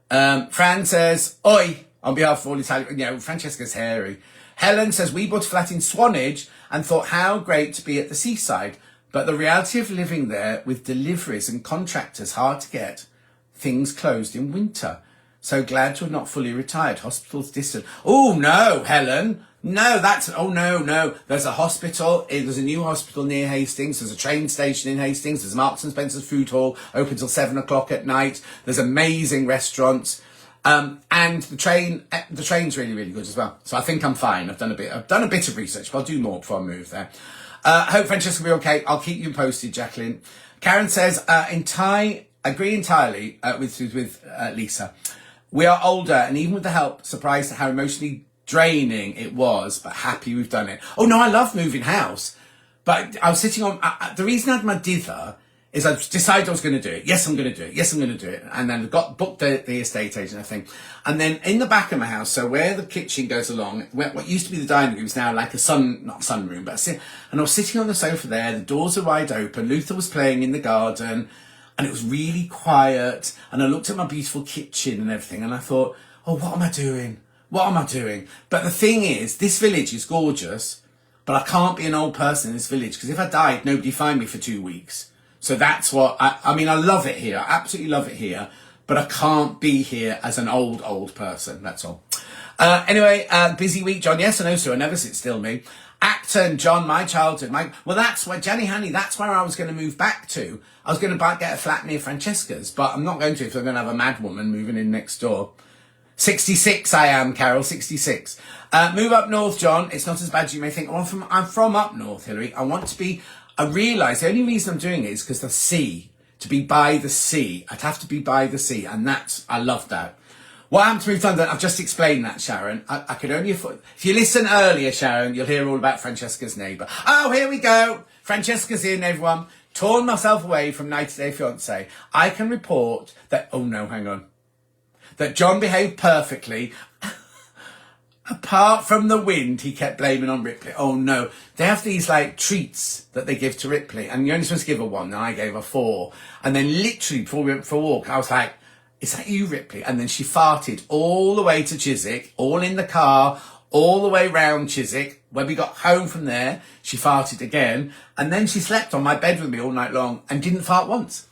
Fran says, oi, on behalf of all Italian... Yeah, Francesca's hairy. Helen says, we bought a flat in Swanage and thought how great to be at the seaside. But the reality of living there with deliveries and contractors hard to get, things closed in winter. So glad to have not fully retired. Hospitals distant. Oh, no, Helen. No, no. There's a hospital. There's a new hospital near Hastings. There's a train station in Hastings. There's Marks and Spencer's Food Hall, open till 7 o'clock at night. There's amazing restaurants. And the train's really, really good as well. So I think I'm fine. I've done a bit of research, but I'll do more before I move there. Hope Francesca will be okay. I'll keep you posted, Jacqueline. Karen says, in Thai, agree entirely with Lisa. We are older, and even with the help, surprised at how emotionally draining it was, but happy we've done it. Oh no, I love moving house. But I was sitting on, the reason I had my dither is I decided I was going to do it. Yes, I'm going to do it. Yes, I'm going to do it. And then I booked the estate agent, I think. And then in the back of my house, so where the kitchen goes along, what used to be the dining room is now like not sunroom, but and I was sitting on the sofa there, the doors are wide open, Luther was playing in the garden, and it was really quiet. And I looked at my beautiful kitchen and everything, and I thought, oh, what am I doing? What am I doing? But the thing is, this village is gorgeous, but I can't be an old person in this village, because if I died, nobody'd find me for 2 weeks. So that's what, I mean, I love it here. I absolutely love it here, but I can't be here as an old person. That's all. Anyway, busy week, John. Yes, I know, so I never sit still, me. Acton, John, my childhood. Well, that's where, Jenny Honey, that's where I was going to move back to. I was going to get a flat near Francesca's, but I'm not going to if I'm going to have a mad woman moving in next door. 66 I am, Carol, 66. Move up north, John. It's not as bad as you may think. Well, I'm from up north, Hilary. I realise the only reason I'm doing it is because the sea, to be by the sea. I'd have to be by the sea, and I love that. What happened to move to London? I've just explained that, Sharon. I could only afford, if you listen earlier, Sharon, you'll hear all about Francesca's neighbour. Oh, here we go. Francesca's in, everyone. Torn myself away from 90 Day Fiancé. I can report that, oh no, hang on. That John behaved perfectly. Apart from the wind, he kept blaming on Ripley. Oh no. They have these like treats that they give to Ripley, and you're only supposed to give her 1, and I gave her 4. And then literally before we went for a walk, I was like, is that you, Ripley? And then she farted all the way to Chiswick, all in the car, all the way round Chiswick. When we got home from there, she farted again. And then she slept on my bed with me all night long and didn't fart once.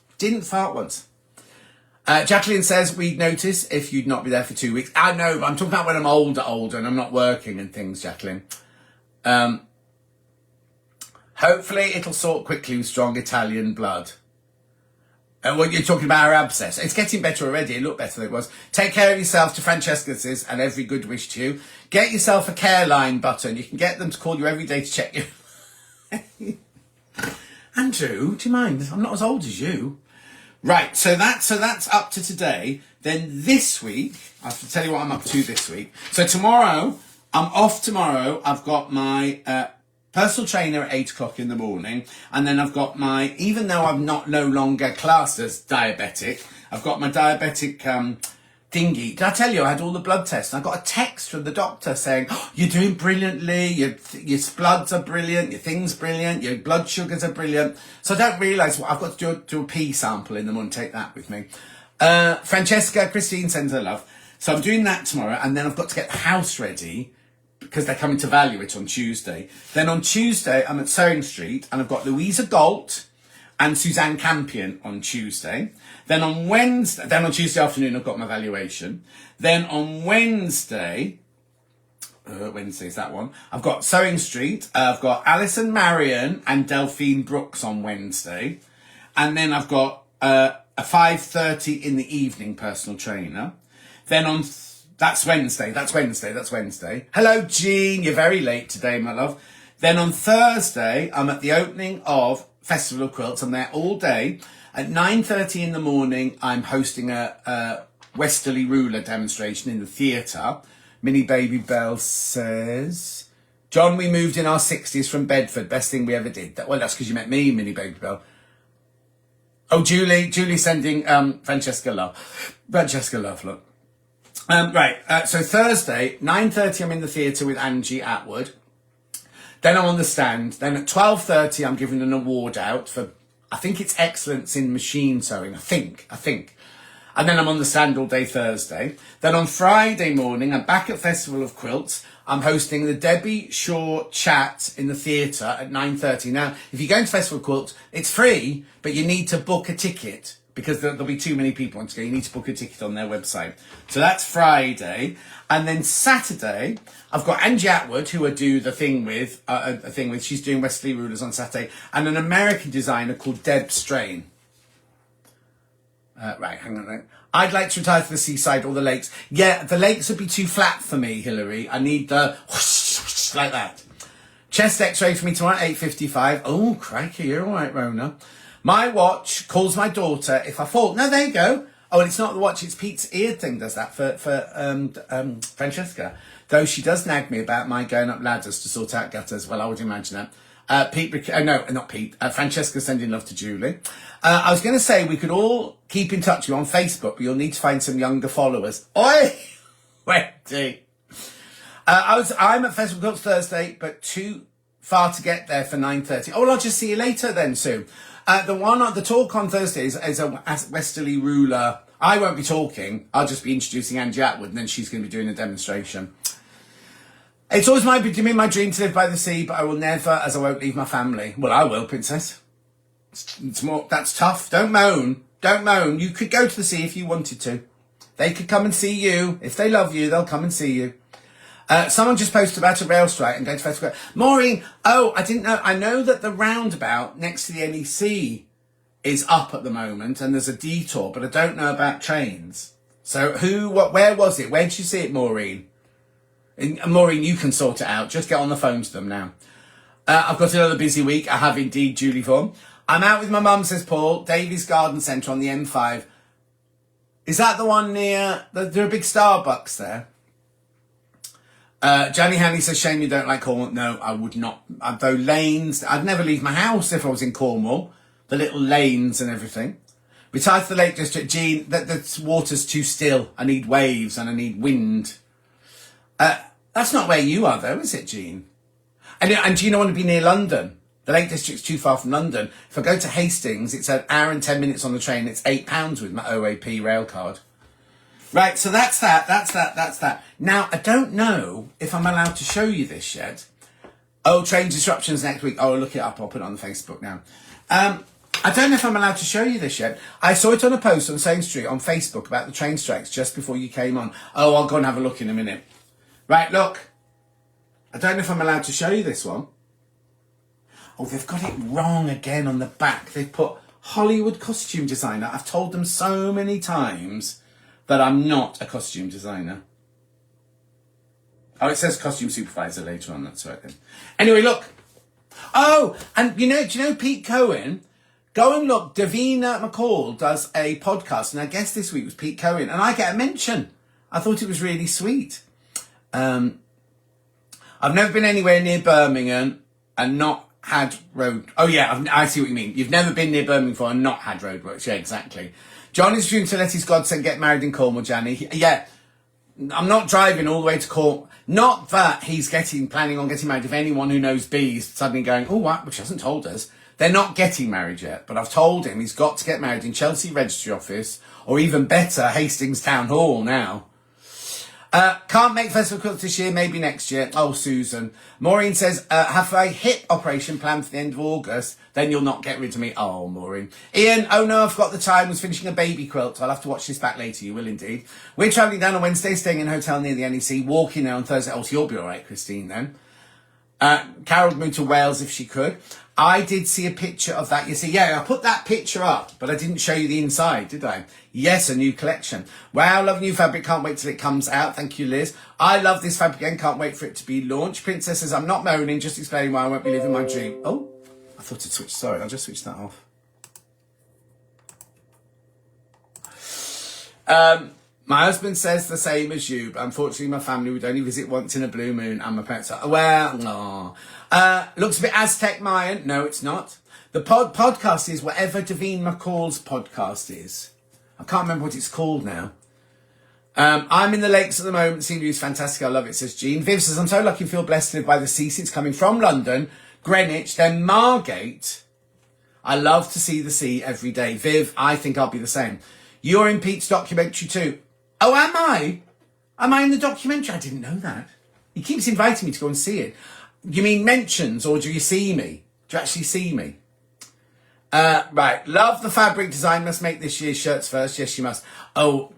Jacqueline says, we'd notice if you'd not be there for 2 weeks. I know, but I'm talking about when I'm older and I'm not working and things, Jacqueline. Hopefully it'll sort quickly with strong Italian blood. What you're talking about our abscess. It's getting better already. It looked better than it was. Take care of yourself to Francesca's and every good wish to you. Get yourself a care line button. You can get them to call you every day to check you. Andrew, do you mind? I'm not as old as you. Right, so that's up to today. Then this week, I have to tell you what I'm up to this week. So tomorrow, I'm off tomorrow. I've got my personal trainer at 8 o'clock in the morning. And then I've got even though I'm no longer classed as diabetic, I've got my diabetic thingy. Did I tell you I had all the blood tests? And I got a text from the doctor saying, oh, you're doing brilliantly, your bloods are brilliant, your thing's brilliant, your blood sugars are brilliant. So I don't realise what I've got to do a pee sample in the morning, take that with me. Francesca, Christine sends her love. So I'm doing that tomorrow, and then I've got to get the house ready because they're coming to value it on Tuesday. Then on Tuesday, I'm at Sewing Street, and I've got Louisa Galt and Suzanne Campion on Tuesday. Then on Tuesday afternoon, I've got my valuation. Then on Wednesday's that one. I've got Sewing Street. I've got Alison Marion and Delphine Brooks on Wednesday. And then I've got a 5:30 in the evening personal trainer. Then that's Wednesday. Hello, Jean. You're very late today, my love. Then on Thursday, I'm at the opening of Festival of Quilts. I'm there all day. At 9:30 in the morning, I'm hosting a Westerly ruler demonstration in the theatre. Minnie Baby Bell says, John, we moved in our 60s from Bedford. Best thing we ever did. Well, that's because you met me, Minnie Baby Bell. Oh, Julie sending Francesca love. Look. Right, so Thursday, 9:30, I'm in the theatre with Angie Atwood. Then I'm on the stand. Then at 12:30, I'm giving an award out for, I think it's excellence in machine sewing. I think. And then I'm on the stand all day Thursday. Then on Friday morning, I'm back at Festival of Quilts. I'm hosting the Debbie Shaw Chat in the theatre at 9:30. Now, if you're going to Festival of Quilts, it's free, but you need to book a ticket because there'll be too many people on to go. You need to book a ticket on their website. So that's Friday. And then Saturday, I've got Angie Atwood, who I do the thing with. She's doing Westerly Rulers on Saturday, and an American designer called Deb Strain. Right, hang on a minute. I'd like to retire to the seaside or the lakes. Yeah, the lakes would be too flat for me, Hilary. I need the whoosh, whoosh, like that. Chest x-ray for me tomorrow at 8:55. Oh, crikey, you're all right, Rona. My watch calls my daughter if I fall. No, there you go. Oh, and it's not the watch, it's Pete's ear thing does that for Francesca. Though she does nag me about my going up ladders to sort out gutters. Well, I would imagine that. No, not Pete. Francesca sending love to Julie. I was going to say we could all keep in touch with you on Facebook, but you'll need to find some younger followers. Oi! Wendy. I'm at Festival Courts Thursday, but too far to get there for 9:30. Oh, well, I'll just see you later then, Sue. The talk on Thursday is a Westerly ruler. I won't be talking. I'll just be introducing Angie Atwood, and then she's going to be doing a demonstration. It's always my dream to live by the sea, but I will never, as I won't leave my family. Well, I will, princess. That's tough. Don't moan. Don't moan. You could go to the sea if you wanted to. They could come and see you. If they love you, they'll come and see you. Someone just posted about a rail strike and going to Festival. Maureen, I didn't know. I know that the roundabout next to the NEC is up at the moment and there's a detour, but I don't know about trains. So where was it? Where did you see it, Maureen? Maureen, you can sort it out. Just get on the phone to them now. I've got another busy week. I have indeed, Julie Vaughan. I'm out with my mum, says Paul. Davies Garden Centre on the M5. Is that the one near... There are big Starbucks there. Johnny Hanley says, shame you don't like Cornwall. No, I would not. Though lanes... I'd never leave my house if I was in Cornwall. The little lanes and everything. Retired to the Lake District. Jean, the water's too still. I need waves and I need wind. That's not where you are, though, is it, Jean? And do you not want to be near London? The Lake District's too far from London. If I go to Hastings, it's an hour and 10 minutes on the train. It's £8 with my OAP rail card. Right, so that's that. Now, I don't know if I'm allowed to show you this yet. Oh, train disruptions next week. Oh, look it up. I'll put it on the Facebook now. I don't know if I'm allowed to show you this yet. I saw it on a post on Sane Street on Facebook about the train strikes just before you came on. Oh, I'll go and have a look in a minute. Right, look. I don't know if I'm allowed to show you this one. Oh, they've got it wrong again on the back. They've put Hollywood costume designer. I've told them so many times that I'm not a costume designer. Oh, it says costume supervisor later on. That's right then. Anyway, look. Oh, and do you know Pete Cohen? Go and look. Davina McCall does a podcast, and I guess this week was Pete Cohen, and I get a mention. I thought it was really sweet. I've never been anywhere near Birmingham and not had road... Oh, yeah, I see what you mean. You've never been near Birmingham before and not had roadworks. Yeah, exactly. John is due to let his godson get married in Cornwall, Janny. Yeah, I'm not driving all the way to Cornwall. Not that he's planning on getting married. If anyone who knows B is suddenly going, oh, what? Which hasn't told us. They're not getting married yet. But I've told him he's got to get married in Chelsea Registry Office, or even better, Hastings Town Hall now. Can't make Festival Courts this year, maybe next year. Oh, Susan. Maureen says, have a hip operation planned for the end of August, then you'll not get rid of me. Oh, Maureen. Ian, oh no, I've got the time, was finishing a baby quilt. I'll have to watch this back later, you will indeed. We're travelling down on Wednesday, staying in a hotel near the NEC, walking there on Thursday. Oh, so you'll be all right, Christine, then. Carol moved to Wales if she could. I did see a picture of that. You see, yeah, I put that picture up, but I didn't show you the inside, did I? Yes, a new collection. Wow, love new fabric. Can't wait till it comes out. Thank you, Liz. I love this fabric and can't wait for it to be launched. Princess says, I'm not moaning, just explaining why I won't be living my dream. Oh, I thought I'd switched. Sorry, I'll just switch that off. My husband says the same as you, but unfortunately my family would only visit once in a blue moon and my parents are, well, no. Looks a bit Aztec Mayan. No, it's not. The podcast is whatever Davine McCall's podcast is. I can't remember what it's called now. I'm in the lakes at the moment. Scenery is fantastic. I love it, says Jean. Viv says, I'm so lucky and feel blessed to live by the sea since coming from London, Greenwich, then Margate. I love to see the sea every day. Viv, I think I'll be the same. You're in Pete's documentary too. Oh, am I? Am I in the documentary? I didn't know that. He keeps inviting me to go and see it. You mean mentions, or do you see me? Do you actually see me? Right. Love the fabric design. Must make this year's shirts first. Yes, you must. Oh,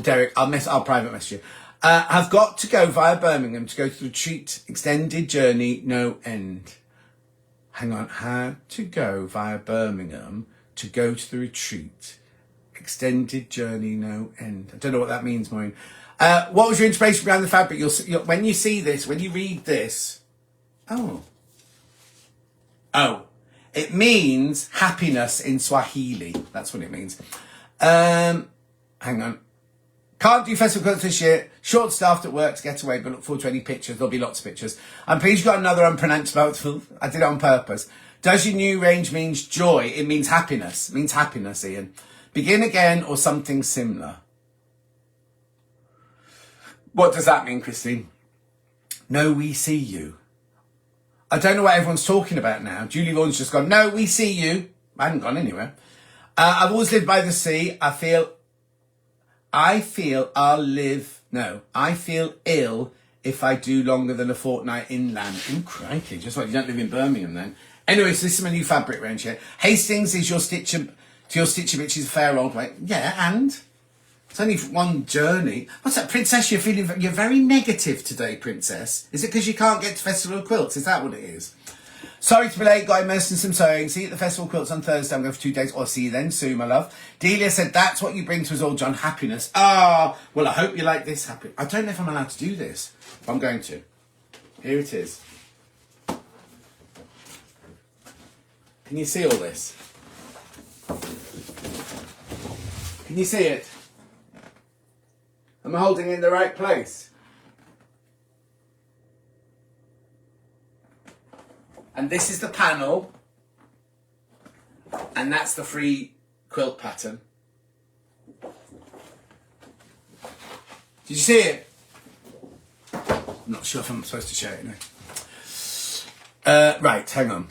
Derek, I'll private message you. I've got to go via Birmingham to go to the retreat. Extended journey, no end. Hang on. Had to go via Birmingham to go to the retreat. Extended journey, no end. I don't know what that means, Maureen. What was your inspiration behind the fabric? You'll when you see this, when you read this. Oh. It means happiness in Swahili. That's what it means. Hang on. Can't do festival quilts this year. Short staffed at work to get away, but look forward to any pictures. There'll be lots of pictures. I'm pleased you got another unpronounceable. I did it on purpose. Does your new range means joy? It means happiness. It means happiness, Ian. Begin again or something similar. What does that mean, Christine? No, we see you. I don't know what everyone's talking about now. Julie Vaughan's just gone, no, we see you. I haven't gone anywhere. I've always lived by the sea. I feel ill if I do longer than a fortnight inland. Oh, crikey. Just like you don't live in Birmingham then. Anyway, so this is my new fabric range here. Hastings is your Stitcher Bitches a fair old way. Yeah, and it's only one journey. What's that, Princess? You're very negative today, Princess. Is it because you can't get to Festival of Quilts? Is that what it is? Sorry to be late, got immersed in some sewing. See you at the Festival of Quilts on Thursday. I'm going for 2 days. I'll see you then soon, my love. Delia said, that's what you bring to us all, John, happiness. Ah, well, I hope you like this happy. I don't know if I'm allowed to do this, but I'm going to. Here it is. Can you see all this? Can you see it? Am I holding it in the right place? And this is the panel. And that's the free quilt pattern. Did you see it? I'm not sure if I'm supposed to show it now. Right, hang on.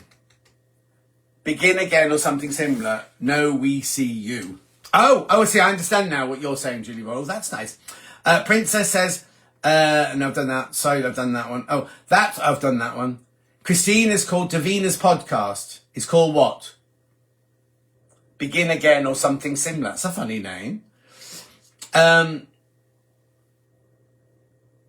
Begin again or something similar. No, we see you. Oh, see, I understand now what you're saying, Julie Royal. That's nice. Princess says, and I've done that. Sorry, I've done that one. Oh, I've done that one. Christine is called Davina's podcast. It's called what? Begin again or something similar. It's a funny name.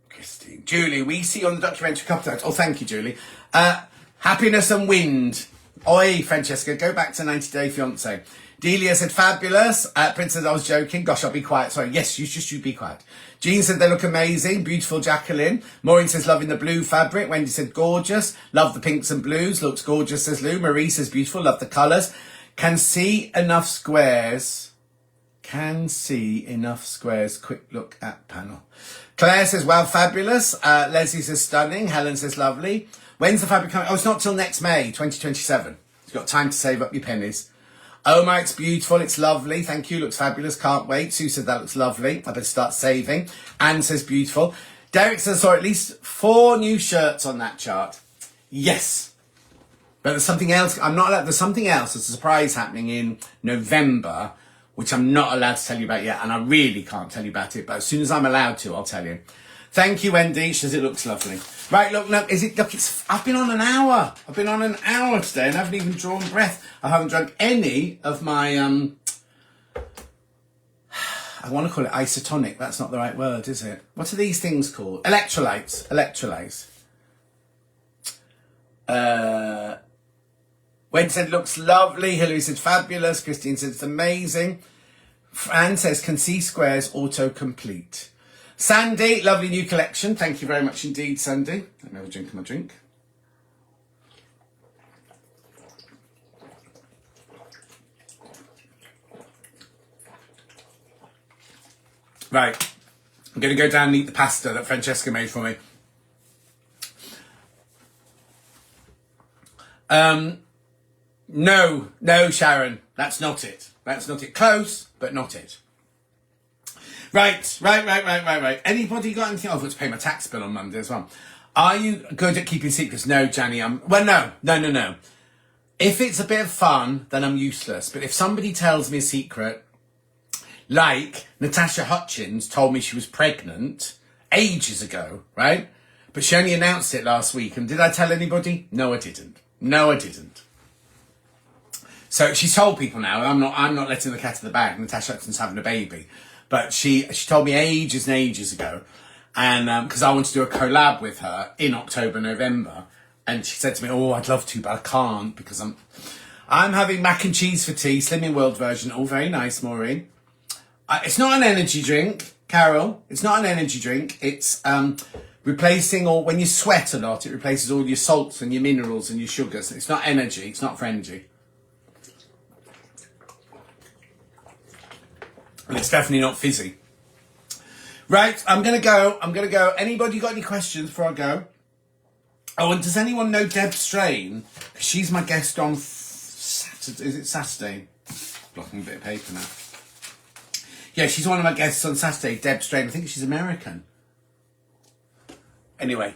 Christine. Julie, we see on the documentary couple times. Oh, thank you, Julie. Happiness and wind. Oi, Francesca, go back to 90 Day Fiancé. Delia said, fabulous. Princess, I was joking. Gosh, I'll be quiet. Sorry. Yes, you be quiet. Jean said, they look amazing. Beautiful, Jacqueline. Maureen says, loving the blue fabric. Wendy said, gorgeous. Love the pinks and blues. Looks gorgeous, says Lou. Marie says, beautiful. Love the colours. Can see enough squares. Quick look at panel. Claire says, wow, fabulous. Leslie says, stunning. Helen says, lovely. When's the fabric coming? Oh, it's not till next May, 2027. You've got time to save up your pennies. Oh my, it's beautiful. It's lovely. Thank you. Looks fabulous. Can't wait. Sue said that looks lovely. I better start saving. Anne says beautiful. Derek says I saw at least 4 new shirts on that chart. Yes. But there's something else. I'm not allowed. There's something else. There's a surprise happening in November, which I'm not allowed to tell you about yet. And I really can't tell you about it. But as soon as I'm allowed to, I'll tell you. Thank you, Wendy. She says it looks lovely. Right, look, I've been on an hour. I've been on an hour today and I haven't even drawn breath. I haven't drunk any of my, I want to call it isotonic. That's not the right word, is it? What are these things called? Electrolytes. Wendy said looks lovely. Hilary said fabulous. Christine said it's amazing. Fran says can see squares auto-complete. Sandy, lovely new collection. Thank you very much indeed, Sandy. Let me have a drink of my drink. Right. I'm going to go down and eat the pasta that Francesca made for me. No, Sharon. That's not it. Close, but not it. Right. Anybody got anything? I've got to pay my tax bill on Monday as well. Are you good at keeping secrets? No, Janny. No. If it's a bit of fun, then I'm useless. But if somebody tells me a secret, like Natasha Hutchins told me she was pregnant ages ago, right? But she only announced it last week. And did I tell anybody? No, I didn't. So she's told people now. I'm not letting the cat in the bag. Natasha Hutchins having a baby. But she told me ages and ages ago, and because I want to do a collab with her in October, November, and she said to me, "Oh, I'd love to, but I can't because I'm having mac and cheese for tea, Slimming World version. All very nice, Maureen. It's not an energy drink, Carol. It's not an energy drink. It's Replacing all, when you sweat a lot, it replaces all your salts and your minerals and your sugars. It's not energy. It's not for energy. And it's definitely not fizzy. Right, I'm going to go. Anybody got any questions before I go? Oh, and does anyone know Deb Strain? She's my guest on Saturday. Is it Saturday? Blocking a bit of paper now. Yeah, she's one of my guests on Saturday, Deb Strain. I think she's American. Anyway.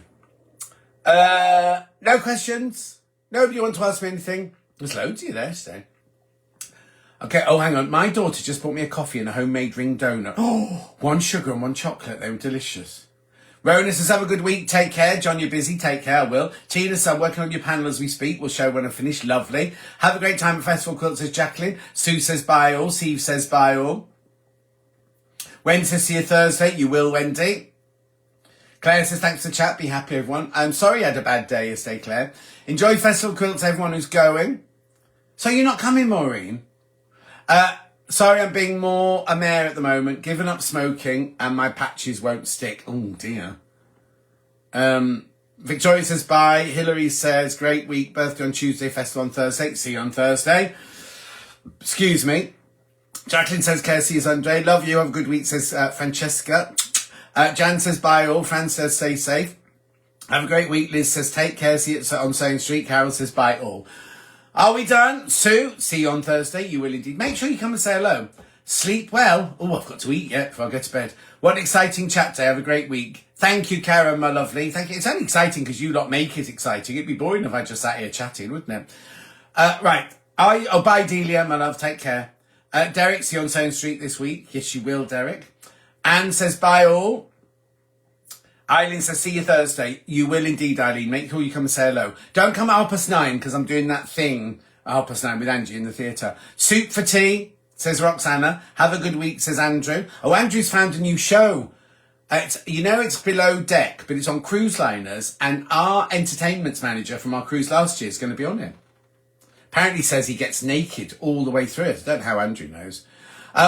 No questions? Nobody want to ask me anything? There's loads of you there today. Okay, oh, hang on. My daughter just bought me a coffee and a homemade ring donut. Oh, 1 sugar and 1 chocolate. They were delicious. Rona says, have a good week. Take care. John, you're busy. Take care. I will. Tina says, I'm working on your panel as we speak. We'll show when I finish. Lovely. Have a great time at Festival Quilt, says Jacqueline. Sue says, bye all. Steve says, bye all. Wendy says, see you Thursday. You will, Wendy. Claire says, thanks for the chat. Be happy, everyone. I'm sorry you had a bad day yesterday, Claire. Enjoy Festival Quilts, everyone who's going. So you're not coming, Maureen? Sorry, I'm being more a mayor at the moment. Given up smoking and my patches won't stick. Oh, dear. Victoria says, bye. Hilary says, great week. Birthday on Tuesday, festival on Thursday. See you on Thursday. Excuse me. Jacqueline says, care, see you Sunday. Love you. Have a good week, says Francesca. Jan says, bye all. Fran says, stay safe. Have a great week. Liz says, take care. See you on Sane Street. Carol says, bye all. Are we done? Sue, see you on Thursday. You will indeed. Make sure you come and say hello. Sleep well. Oh, I've got to eat yet before I go to bed. What an exciting chat day. Have a great week. Thank you, Karen, my lovely. Thank you. It's only exciting because you lot make it exciting. It'd be boring if I just sat here chatting, wouldn't it? Right. Bye, Delia, my love. Take care. Derek, see you on Sane Street this week. Yes, you will, Derek. Anne says, bye all. Eileen says, see you Thursday. You will indeed, Eileen. Make sure you come and say hello. Don't come at 9:30 because I'm doing that thing at 9:30 with Angie in the theatre. Soup for tea, says Roxana. Have a good week, says Andrew. Oh, Andrew's found a new show. It's Below Deck, but it's on cruise liners. And our entertainment manager from our cruise last year is going to be on it. Apparently says he gets naked all the way through it. I don't know how Andrew knows.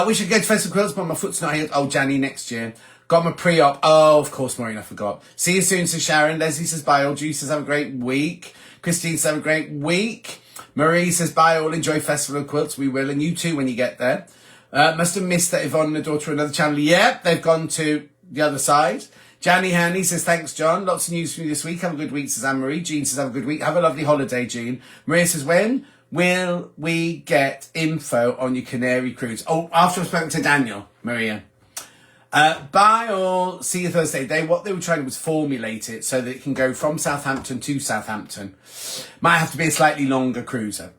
We should go to Festival Quilts, but my foot's not healed. Oh, Janny, next year. Got my pre-op. Oh, of course, Maureen, I forgot. See you soon, says Sharon. Leslie says, bye all. Judy says, have a great week. Christine says, have a great week. Marie says, bye all. Enjoy Festival of Quilts. We will. And you too when you get there. Must have missed that Yvonne and her daughter another channel. Yep, they've gone to the other side. Janny Hanley says, thanks, John. Lots of news for you this week. Have a good week, says Anne-Marie. Jean says, have a good week. Have a lovely holiday, Jean. Maria says, when will we get info on your Canary cruise? Oh, after I've spoken to Daniel, Maria. Bye all. See you Thursday. What they were trying to was formulate it so that it can go from Southampton to Southampton. Might have to be a slightly longer cruiser.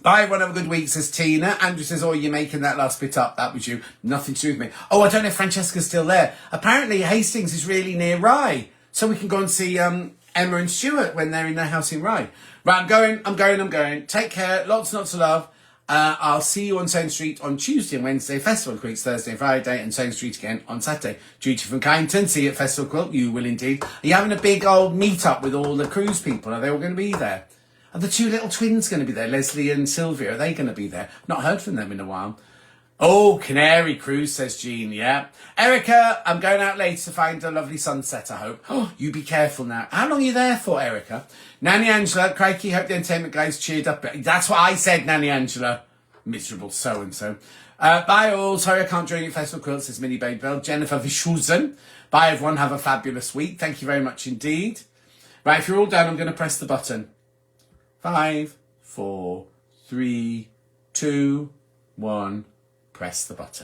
Bye everyone. Have a good week, says Tina. Andrew says, oh, you're making that last bit up. That was you. Nothing to do with me. Oh, I don't know if Francesca's still there. Apparently Hastings is really near Rye. So we can go and see Emma and Stuart when they're in their house in Rye. Right, I'm going. Take care. Lots and lots of love. I'll see you on Sane Street on Tuesday and Wednesday, Festival Quilts Thursday and Friday, and Sane Street again on Saturday. Judy from Kyneton, see you at Festival Quilt. You will indeed. Are you having a big old meet-up with all the cruise people? Are they all going to be there? Are the 2 little twins going to be there? Leslie and Sylvia, are they going to be there? Not heard from them in a while. Oh, Canary Cruise, says Jean, yeah. Erica, I'm going out later to find a lovely sunset, I hope. Oh, you be careful now. How long are you there for, Erica? Nanny Angela, crikey, hope the entertainment guys cheered up. That's what I said, Nanny Angela. Miserable so-and-so. Bye all. Sorry I can't join you at Festival Quilts, says Minnie Babel. Jennifer Vischusen. Bye everyone, have a fabulous week. Thank you very much indeed. Right, if you're all done, I'm going to press the button. 5, 4, 3, 2, 1. Press the button.